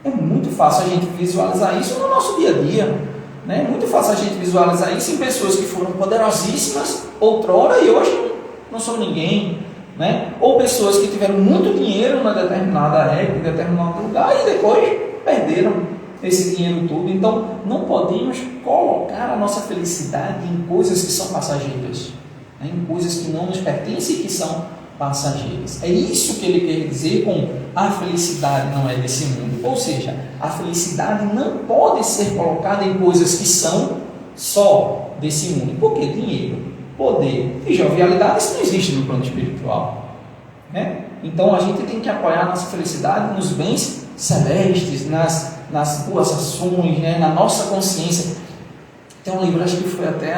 É muito fácil a gente visualizar isso no nosso dia a dia. Né? É muito fácil a gente visualizar isso em pessoas que foram poderosíssimas outrora e hoje não são ninguém. Né? Ou pessoas que tiveram muito dinheiro na determinada época, em determinado lugar e depois perderam esse dinheiro todo. Então, não podemos colocar a nossa felicidade em coisas que são passageiras, né? Em coisas que não nos pertencem e que são passageiras. É isso que ele quer dizer com a felicidade não é desse mundo. Ou seja, a felicidade não pode ser colocada em coisas que são só desse mundo. Por quê? Dinheiro, poder e jovialidade, isso não existe no plano espiritual. Né? Então, a gente tem que apoiar a nossa felicidade nos bens celestes, nas boas ações, né? Na nossa consciência. Tem um livro, acho que foi até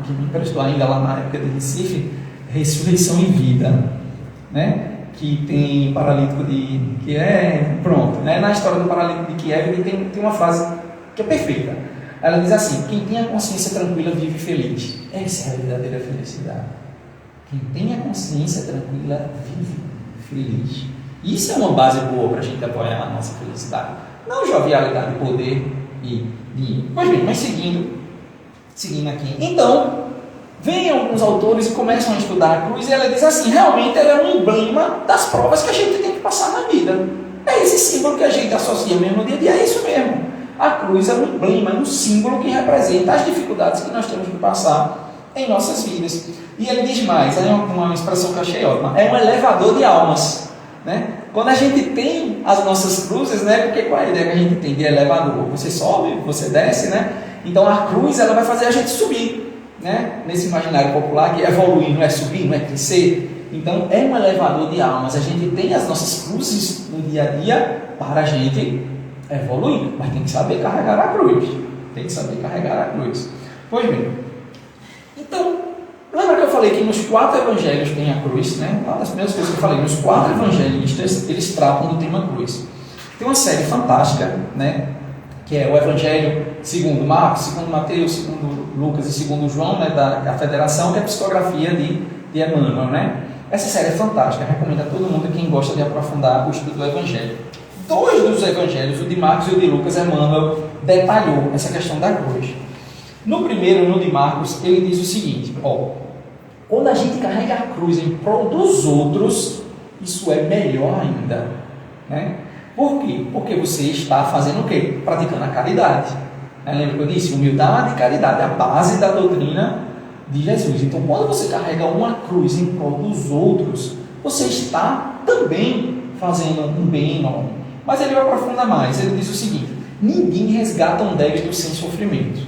que me emprestou ainda lá na época de Recife, Ressurreição e Vida, né? Que tem paralítico que é pronto, né? Na história do paralítico de Kiev ele tem uma frase que é perfeita. Ela diz assim: quem tem a consciência tranquila vive feliz. Essa é a verdadeira felicidade. Quem tem a consciência tranquila vive feliz. Isso é uma base boa para a gente apoiar a nossa felicidade. Não jovialidade, poder e dinheiro. Pois bem, mas seguindo aqui. Então, vem alguns autores e começam a estudar a cruz e ela diz assim: realmente ela é um emblema das provas que a gente tem que passar na vida. É esse símbolo que a gente associa mesmo no dia a dia, é isso mesmo. A cruz é um emblema, é um símbolo que representa as dificuldades que nós temos que passar em nossas vidas. E ele diz mais, é uma expressão que eu achei ótima, é um elevador de almas. Né? Quando a gente tem as nossas cruzes, né? Porque qual é a ideia que a gente tem de elevador? Você sobe, você desce, né? Então a cruz ela vai fazer a gente subir, né? Nesse imaginário popular que evoluir não é subir, não é crescer. Então é um elevador de almas. A gente tem as nossas cruzes no dia a dia para a gente evoluir, mas tem que saber carregar a cruz. Tem que saber carregar a cruz. Pois bem, então, lembra que eu falei que nos 4 evangelhos tem a cruz, né? Uma das primeiras coisas que eu falei, nos 4 evangelistas, eles tratam do tema cruz. Tem uma série fantástica, né? Que é o Evangelho segundo Marcos, segundo Mateus, segundo Lucas e segundo João, né? Da Federação, que é a psicografia de Emmanuel, né? Essa série é fantástica, recomendo a todo mundo, quem gosta de aprofundar o estudo do Evangelho. 2 dos evangelhos, o de Marcos e o de Lucas, Emmanuel detalhou essa questão da cruz. No primeiro, no de Marcos, ele diz o seguinte: quando a gente carrega a cruz em prol dos outros, isso é melhor ainda, né? Por quê? Porque você está fazendo o quê? Praticando a caridade. Lembra que eu disse? Humildade e caridade, a base da doutrina de Jesus. Então, quando você carrega uma cruz em prol dos outros, você está também fazendo um bem enorme. Mas ele vai aprofundar mais. Ele diz o seguinte: ninguém resgata um débito sem sofrimento.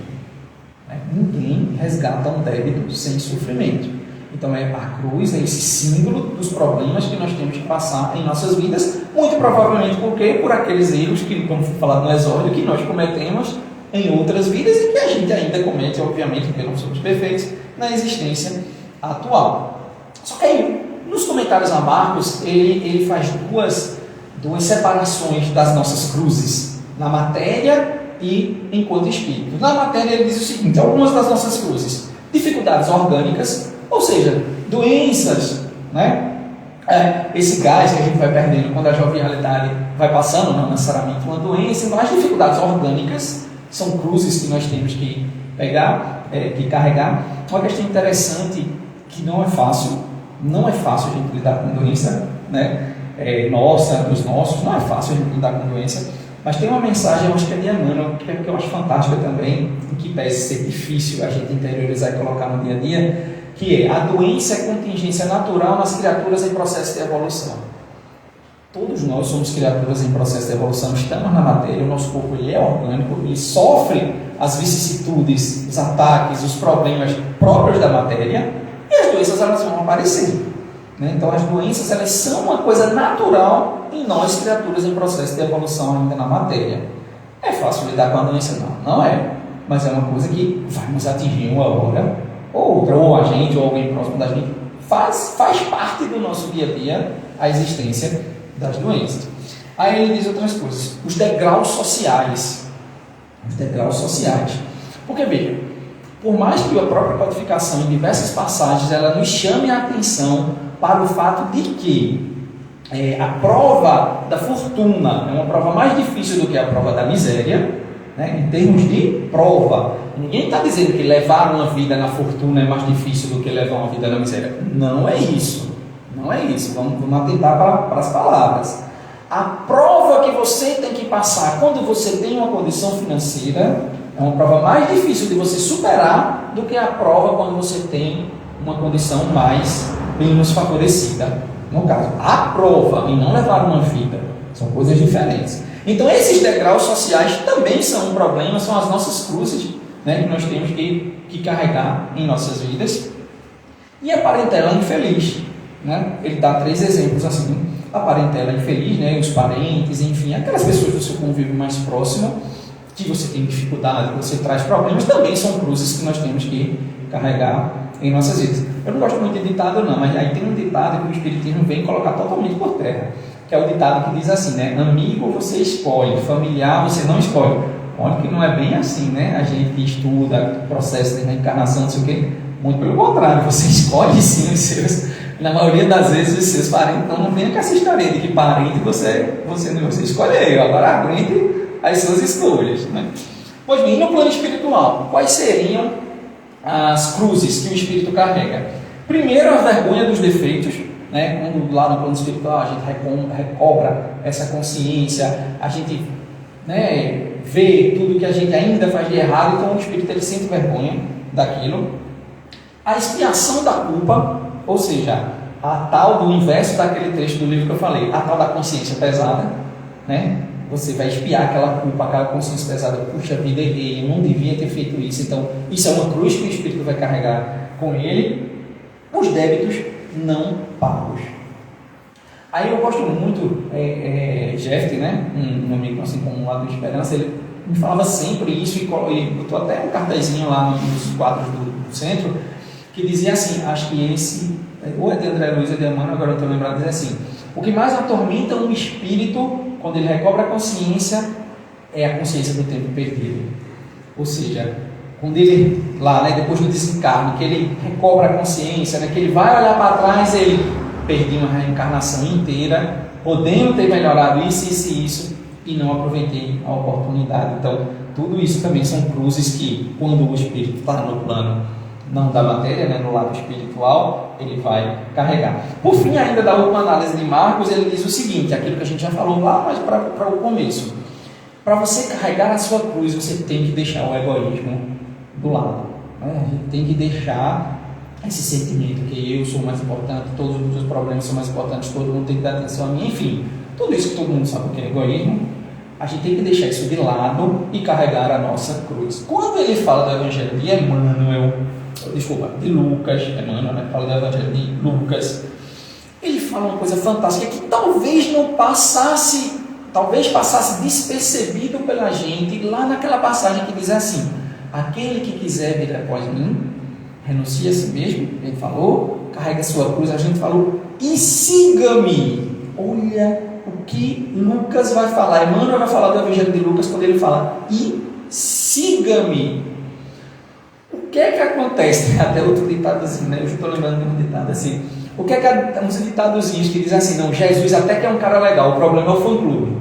Ninguém resgata um débito sem sofrimento. Então a cruz é esse símbolo dos problemas que nós temos que passar em nossas vidas, muito provavelmente por aqueles erros que, como foi falado no exórdio, que nós cometemos em outras vidas e que a gente ainda comete, obviamente, porque não somos perfeitos, na existência atual. Só que aí, nos comentários a Marcos, ele faz duas separações das nossas cruzes, na matéria e enquanto espírito. Na matéria ele diz o seguinte: algumas das nossas cruzes, dificuldades orgânicas, ou seja, doenças, né? Esse gás que a gente vai perdendo quando a jovialidade vai passando, não necessariamente uma doença, mas dificuldades orgânicas são cruzes que nós temos que pegar, que carregar. Uma questão interessante que não é fácil a gente lidar com doença, né? Dos nossos, não é fácil a gente lidar com doença. Mas tem uma mensagem, eu acho que é de Emmanuel, que eu acho fantástica também, que parece ser difícil a gente interiorizar e colocar no dia a dia, que é: a doença é contingência natural nas criaturas em processo de evolução. Todos nós somos criaturas em processo de evolução, estamos na matéria, o nosso corpo ele é orgânico e sofre as vicissitudes, os ataques, os problemas próprios da matéria, e as doenças elas vão aparecer. Então as doenças elas são uma coisa natural em nós, criaturas em processo de evolução ainda na matéria. É fácil lidar com a doença? Não é. Mas é uma coisa que vai nos atingir uma hora ou outra, ou a gente, ou alguém próximo da gente. Faz parte do nosso dia a dia a existência das doenças. Aí ele diz outras coisas. Os degraus sociais. Porque veja, por mais que a própria codificação em diversas passagens ela nos chame a atenção para o fato de que a prova da fortuna é uma prova mais difícil do que a prova da miséria, né? Em termos de prova. Ninguém está dizendo que levar uma vida na fortuna é mais difícil do que levar uma vida na miséria. Não é isso. Não é isso. Vamos atentar para as palavras. A prova que você tem que passar quando você tem uma condição financeira é uma prova mais difícil de você superar do que a prova quando você tem uma condição menos favorecida. No caso, a prova e não levar uma vida são coisas diferentes. Então esses degraus sociais também são um problema, são as nossas cruzes, né, que nós temos que carregar em nossas vidas. E a parentela infeliz, né? Ele dá 3 exemplos assim: a parentela infeliz, né, os parentes, enfim, aquelas pessoas do seu convívio mais próximo, que você tem dificuldade, que você traz problemas, também são cruzes que nós temos que carregar em nossas vidas. Eu não gosto muito de ditado não, mas aí tem um ditado que o Espiritismo vem colocar totalmente por terra, que é o ditado que diz assim, né? Amigo você escolhe, familiar você não escolhe. Olha que não é bem assim, né? A gente estuda processo de reencarnação, não sei o quê. Muito pelo contrário, você escolhe sim os seus. Na maioria das vezes os seus parentes, então não venha com essa história de que parente você escolheu. Agora aguente as suas escolhas, né? Pois bem, no plano espiritual, quais seriam as cruzes que o espírito carrega? Primeiro, a vergonha dos defeitos, né? Quando lá no plano espiritual a gente recobra essa consciência, a gente, né, vê tudo que a gente ainda faz de errado, então o espírito ele sente vergonha daquilo. A expiação da culpa, ou seja, a tal do inverso daquele trecho do livro que eu falei, a tal da consciência pesada, né? Você vai expiar aquela culpa, aquela consciência pesada. Puxa vida, errei, eu não devia ter feito isso. Então, isso é uma cruz que o espírito vai carregar com ele. Os débitos não pagos. Aí eu gosto muito, Jeff, né, um amigo assim como lá do Esperança, ele me falava sempre isso e botou até um cartazinho lá nos quadros do centro, que dizia assim, acho que esse, ou é de André Luiz ou de Emmanuel, agora eu estou lembrado, diz assim: o que mais atormenta um espírito quando ele recobra a consciência é a consciência do tempo perdido. Ou seja, quando ele, lá, né, depois do desencarne, que ele recobra a consciência, né, que ele vai olhar para trás, ele perdi uma reencarnação inteira, podendo ter melhorado isso, e não aproveitei a oportunidade. Então, tudo isso também são cruzes que, quando o espírito está no plano não da matéria, né, no lado espiritual, ele vai carregar. Por fim, ainda da última análise de Marcos, ele diz o seguinte, aquilo que a gente já falou lá, mas para o começo. Para você carregar a sua cruz, você tem que deixar o egoísmo do lado, né? A gente tem que deixar esse sentimento que eu sou mais importante, todos os meus problemas são mais importantes, todo mundo tem que dar atenção a mim, enfim, tudo isso que todo mundo sabe o que é egoísmo, a gente tem que deixar isso de lado e carregar a nossa cruz. Quando ele fala do Evangelho de de Lucas, Emmanuel, né, fala do Evangelho de Lucas, ele fala uma coisa fantástica que talvez passasse despercebido pela gente, lá naquela passagem que diz assim: aquele que quiser vir após mim, renuncie a si mesmo, ele falou, carrega a sua cruz, a gente falou, e siga-me. Olha o que Lucas vai falar, Emmanuel vai falar do Evangelho de Lucas quando ele fala, e siga-me. O que é que acontece? Até outro ditadozinho, né? Eu estou lembrando de um ditado assim. O que é que uns ditadozinhos que dizem assim, não, Jesus até que é um cara legal, o problema é o fã-clube,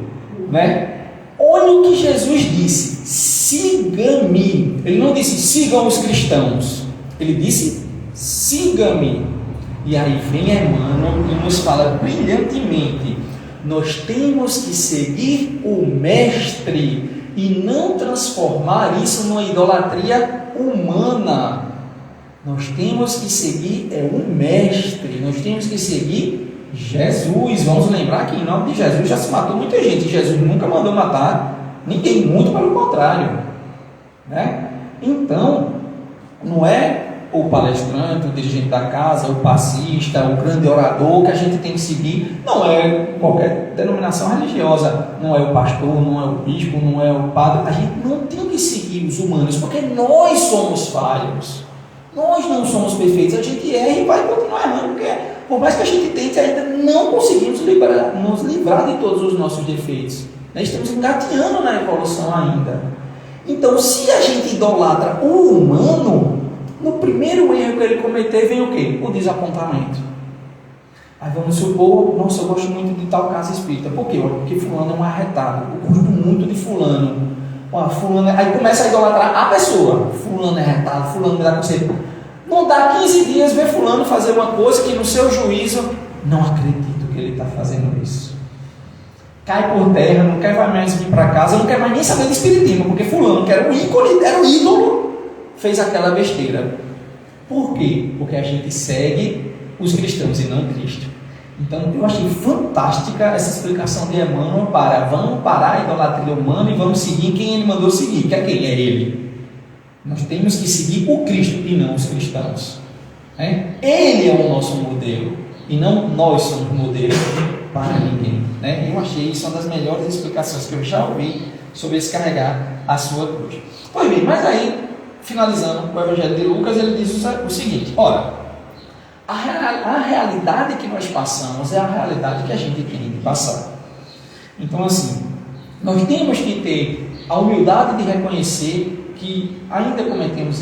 né? Olha o que Jesus disse, siga-me. Ele não disse, sigam os cristãos. Ele disse, siga-me. E aí vem Emmanuel e nos fala brilhantemente, nós temos que seguir o Mestre e não transformar isso numa idolatria humana. Nós temos que seguir o Mestre, nós temos que seguir Jesus. Vamos lembrar que em nome de Jesus já se matou muita gente, Jesus nunca mandou matar ninguém, muito pelo contrário, né? Então, não é o palestrante, o dirigente da casa, o passista, o grande orador que a gente tem que seguir, não é qualquer denominação religiosa, não é o pastor, não é o bispo, não é o padre, a gente não tem que seguir os humanos, porque nós somos falhos, nós não somos perfeitos, a gente erra e vai continuar errando, porque por mais que a gente tente, ainda não conseguimos nos livrar de todos os nossos defeitos, nós estamos engateando na evolução ainda. Então, se a gente idolatra o humano, no primeiro erro que ele cometer vem o quê? O desapontamento. Aí vamos supor, nossa, eu gosto muito de tal casa espírita. Por quê? Porque fulano é um arretado. Eu gosto muito de fulano. Fulano. Aí começa a idolatrar a pessoa. Fulano é arretado, fulano me dá conselho. Não dá 15 dias ver fulano fazer uma coisa que no seu juízo, não acredito que ele está fazendo isso. Cai por terra, não quer mais vir para casa, não quer mais nem saber de espiritismo, porque fulano, que era um ícone, era um ídolo, fez aquela besteira. Por quê? Porque a gente segue os cristãos e não Cristo. Então eu achei fantástica essa explicação de Emmanuel para vamos parar a idolatria humana e vamos seguir quem ele mandou seguir, que é quem? É ele. Nós temos que seguir o Cristo e não os cristãos. Ele é o nosso modelo e não nós somos modelo para ninguém. Eu achei isso uma das melhores explicações que eu já ouvi sobre esse carregar a sua cruz. Pois bem, mas aí, finalizando o Evangelho de Lucas, ele diz o seguinte: ora, a realidade que nós passamos é a realidade que a gente tem de passar. Então, assim, nós temos que ter a humildade de reconhecer que ainda cometemos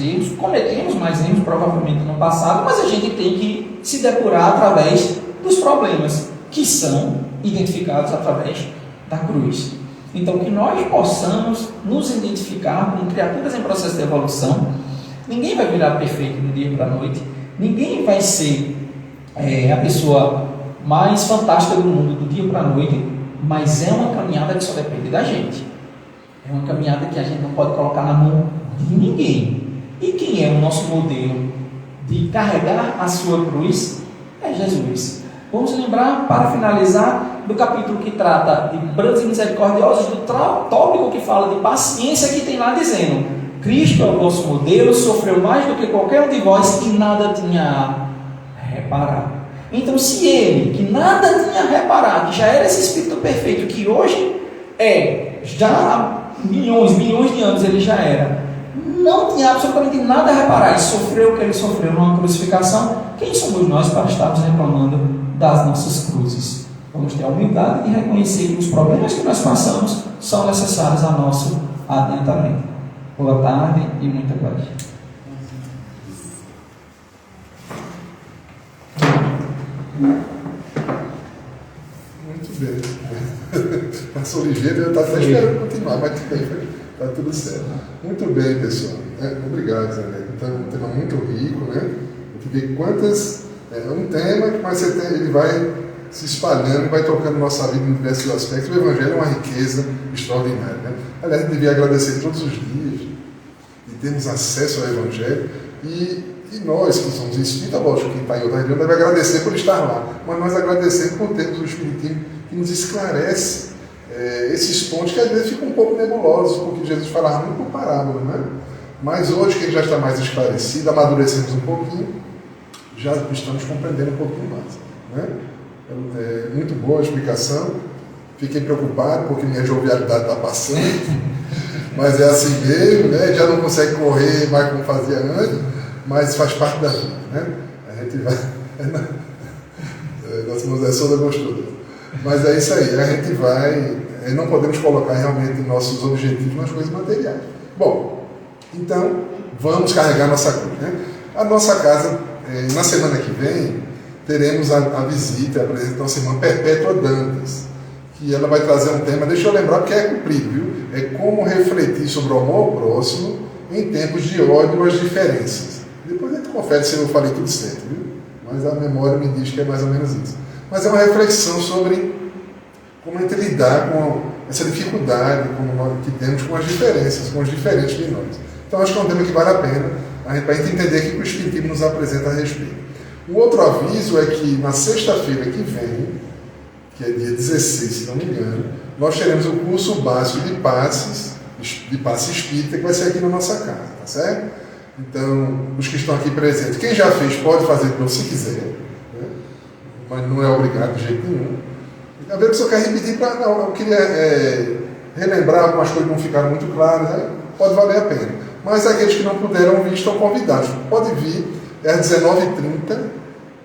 mais erros provavelmente no passado, mas a gente tem que se depurar através dos problemas que são identificados através da cruz. Então, que nós possamos nos identificar como criaturas em processo de evolução. Ninguém vai virar perfeito do dia para a noite, ninguém vai ser a pessoa mais fantástica do mundo do dia para a noite, mas é uma caminhada que só depende da gente. É uma caminhada que a gente não pode colocar na mão de ninguém. E quem é o nosso modelo de carregar a sua cruz? É Jesus. Vamos lembrar, para finalizar, do capítulo que trata de brandos e misericordiosos, do tópico que fala de paciência, que tem lá dizendo: Cristo é o vosso modelo, sofreu mais do que qualquer um de vós e nada tinha a reparar. Então, se ele, que nada tinha a reparar, que já era esse Espírito perfeito, que hoje já há milhões de anos ele já era, não tinha absolutamente nada a reparar e sofreu o que ele sofreu numa crucificação, quem somos nós para estarmos reclamando das nossas cruzes? Vamos ter a humildade de reconhecer que os problemas que nós passamos são necessários a nosso adiantamento. Boa tarde e muita paz. Muito bem. Passou ligeiro, eu estava até esperando continuar, mas tudo bem, está tudo certo. Muito bem, pessoal. Obrigado, Zé. Então, um tema muito rico, né? Eu fiquei quantas. É um tema que ele vai se espalhando e vai tocando nossa vida em diversos aspectos. O Evangelho é uma riqueza extraordinária, né? Aliás, a gente devia agradecer todos os dias de termos acesso ao Evangelho e nós que somos espíritas, lógico, quem está em outra religião deve agradecer por estar lá, mas nós agradecemos por termos o Espiritismo que nos esclarece esses pontos que às vezes ficam um pouco nebulosos, porque Jesus falava muito por parábola, né? Mas hoje que ele já está mais esclarecido, amadurecemos um pouquinho, já estamos compreendendo um pouquinho mais, né? Muito boa a explicação. Fiquei preocupado porque minha jovialidade está passando, mas é assim mesmo, né? Já não consegue correr mais como fazia antes, mas faz parte da vida, né? A gente vai. Nossa irmã Zé Souza gostou. Mas é isso aí, a gente vai. Não podemos colocar realmente nossos objetivos nas coisas materiais. Bom, então vamos carregar nossa cruz, né? A nossa casa, na semana que vem, teremos a visita, a presença da nossa irmã Perpétua Dantas, que ela vai trazer um tema, deixa eu lembrar porque é cumprido, viu? É como refletir sobre o amor ao próximo em tempos de ódio às diferenças. Depois a gente confere se eu falei tudo certo, viu? Mas a memória me diz que é mais ou menos isso. Mas é uma reflexão sobre como a gente lidar com essa dificuldade que temos com as diferenças, com os diferentes de nós. Então acho que é um tema que vale a pena para a gente entender o que o Espiritismo nos apresenta a respeito. Um outro aviso é que na sexta-feira que vem, que é dia 16, se não me engano, nós teremos o curso básico de passe espírita, que vai ser aqui na nossa casa, tá certo? Então, os que estão aqui presentes, quem já fez pode fazer de novo se quiser, né? Mas não é obrigado de jeito nenhum. A ver se eu quero repetir, não, eu queria relembrar algumas coisas que não ficaram muito claras, né? Pode valer a pena. Mas aqueles que não puderam vir estão convidados. Pode vir, é às 19h30,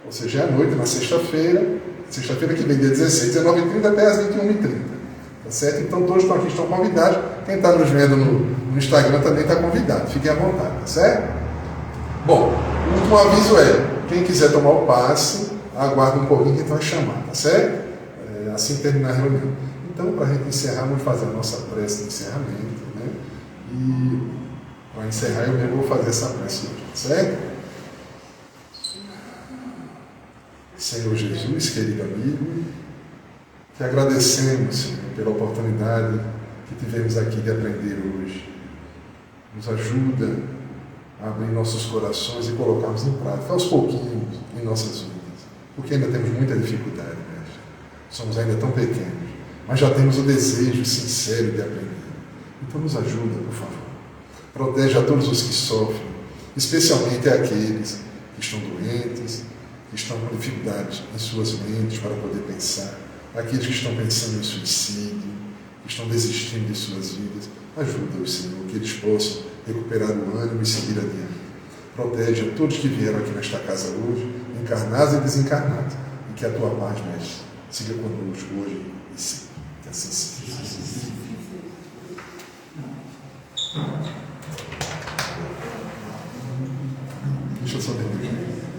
ou seja, é à noite, na sexta-feira que vem, dia 16, 19h30 até às 21h30. Tá certo? Então todos que estão aqui estão convidados. Quem está nos vendo no Instagram também está convidado. Fiquem à vontade, tá certo? Bom, o último aviso é, quem quiser tomar o passe, aguarda um pouquinho que a gente vai chamar, tá certo? Assim que terminar a reunião. Então, para a gente encerrar, vamos fazer a nossa prece de encerramento, né? E para encerrar, eu mesmo vou fazer essa prece hoje, tá certo? Senhor Jesus, querido amigo, te agradecemos, Senhor, pela oportunidade que tivemos aqui de aprender hoje. Nos ajuda a abrir nossos corações e colocarmos em prática, aos pouquinhos, em nossas vidas. Porque ainda temos muita dificuldade, mestre. Somos ainda tão pequenos, mas já temos o desejo sincero de aprender. Então nos ajuda, por favor. Protege a todos os que sofrem, especialmente aqueles que estão doentes, que estão com dificuldades em suas mentes para poder pensar, aqueles que estão pensando em suicídio, que estão desistindo de suas vidas. Ajuda-os, Senhor, que eles possam recuperar o ânimo e seguir adiante. Protege a todos que vieram aqui nesta casa hoje, encarnados e desencarnados, e que a tua paz, mestre, siga conosco hoje e sempre. Que assim seja. Deixa eu só terminar.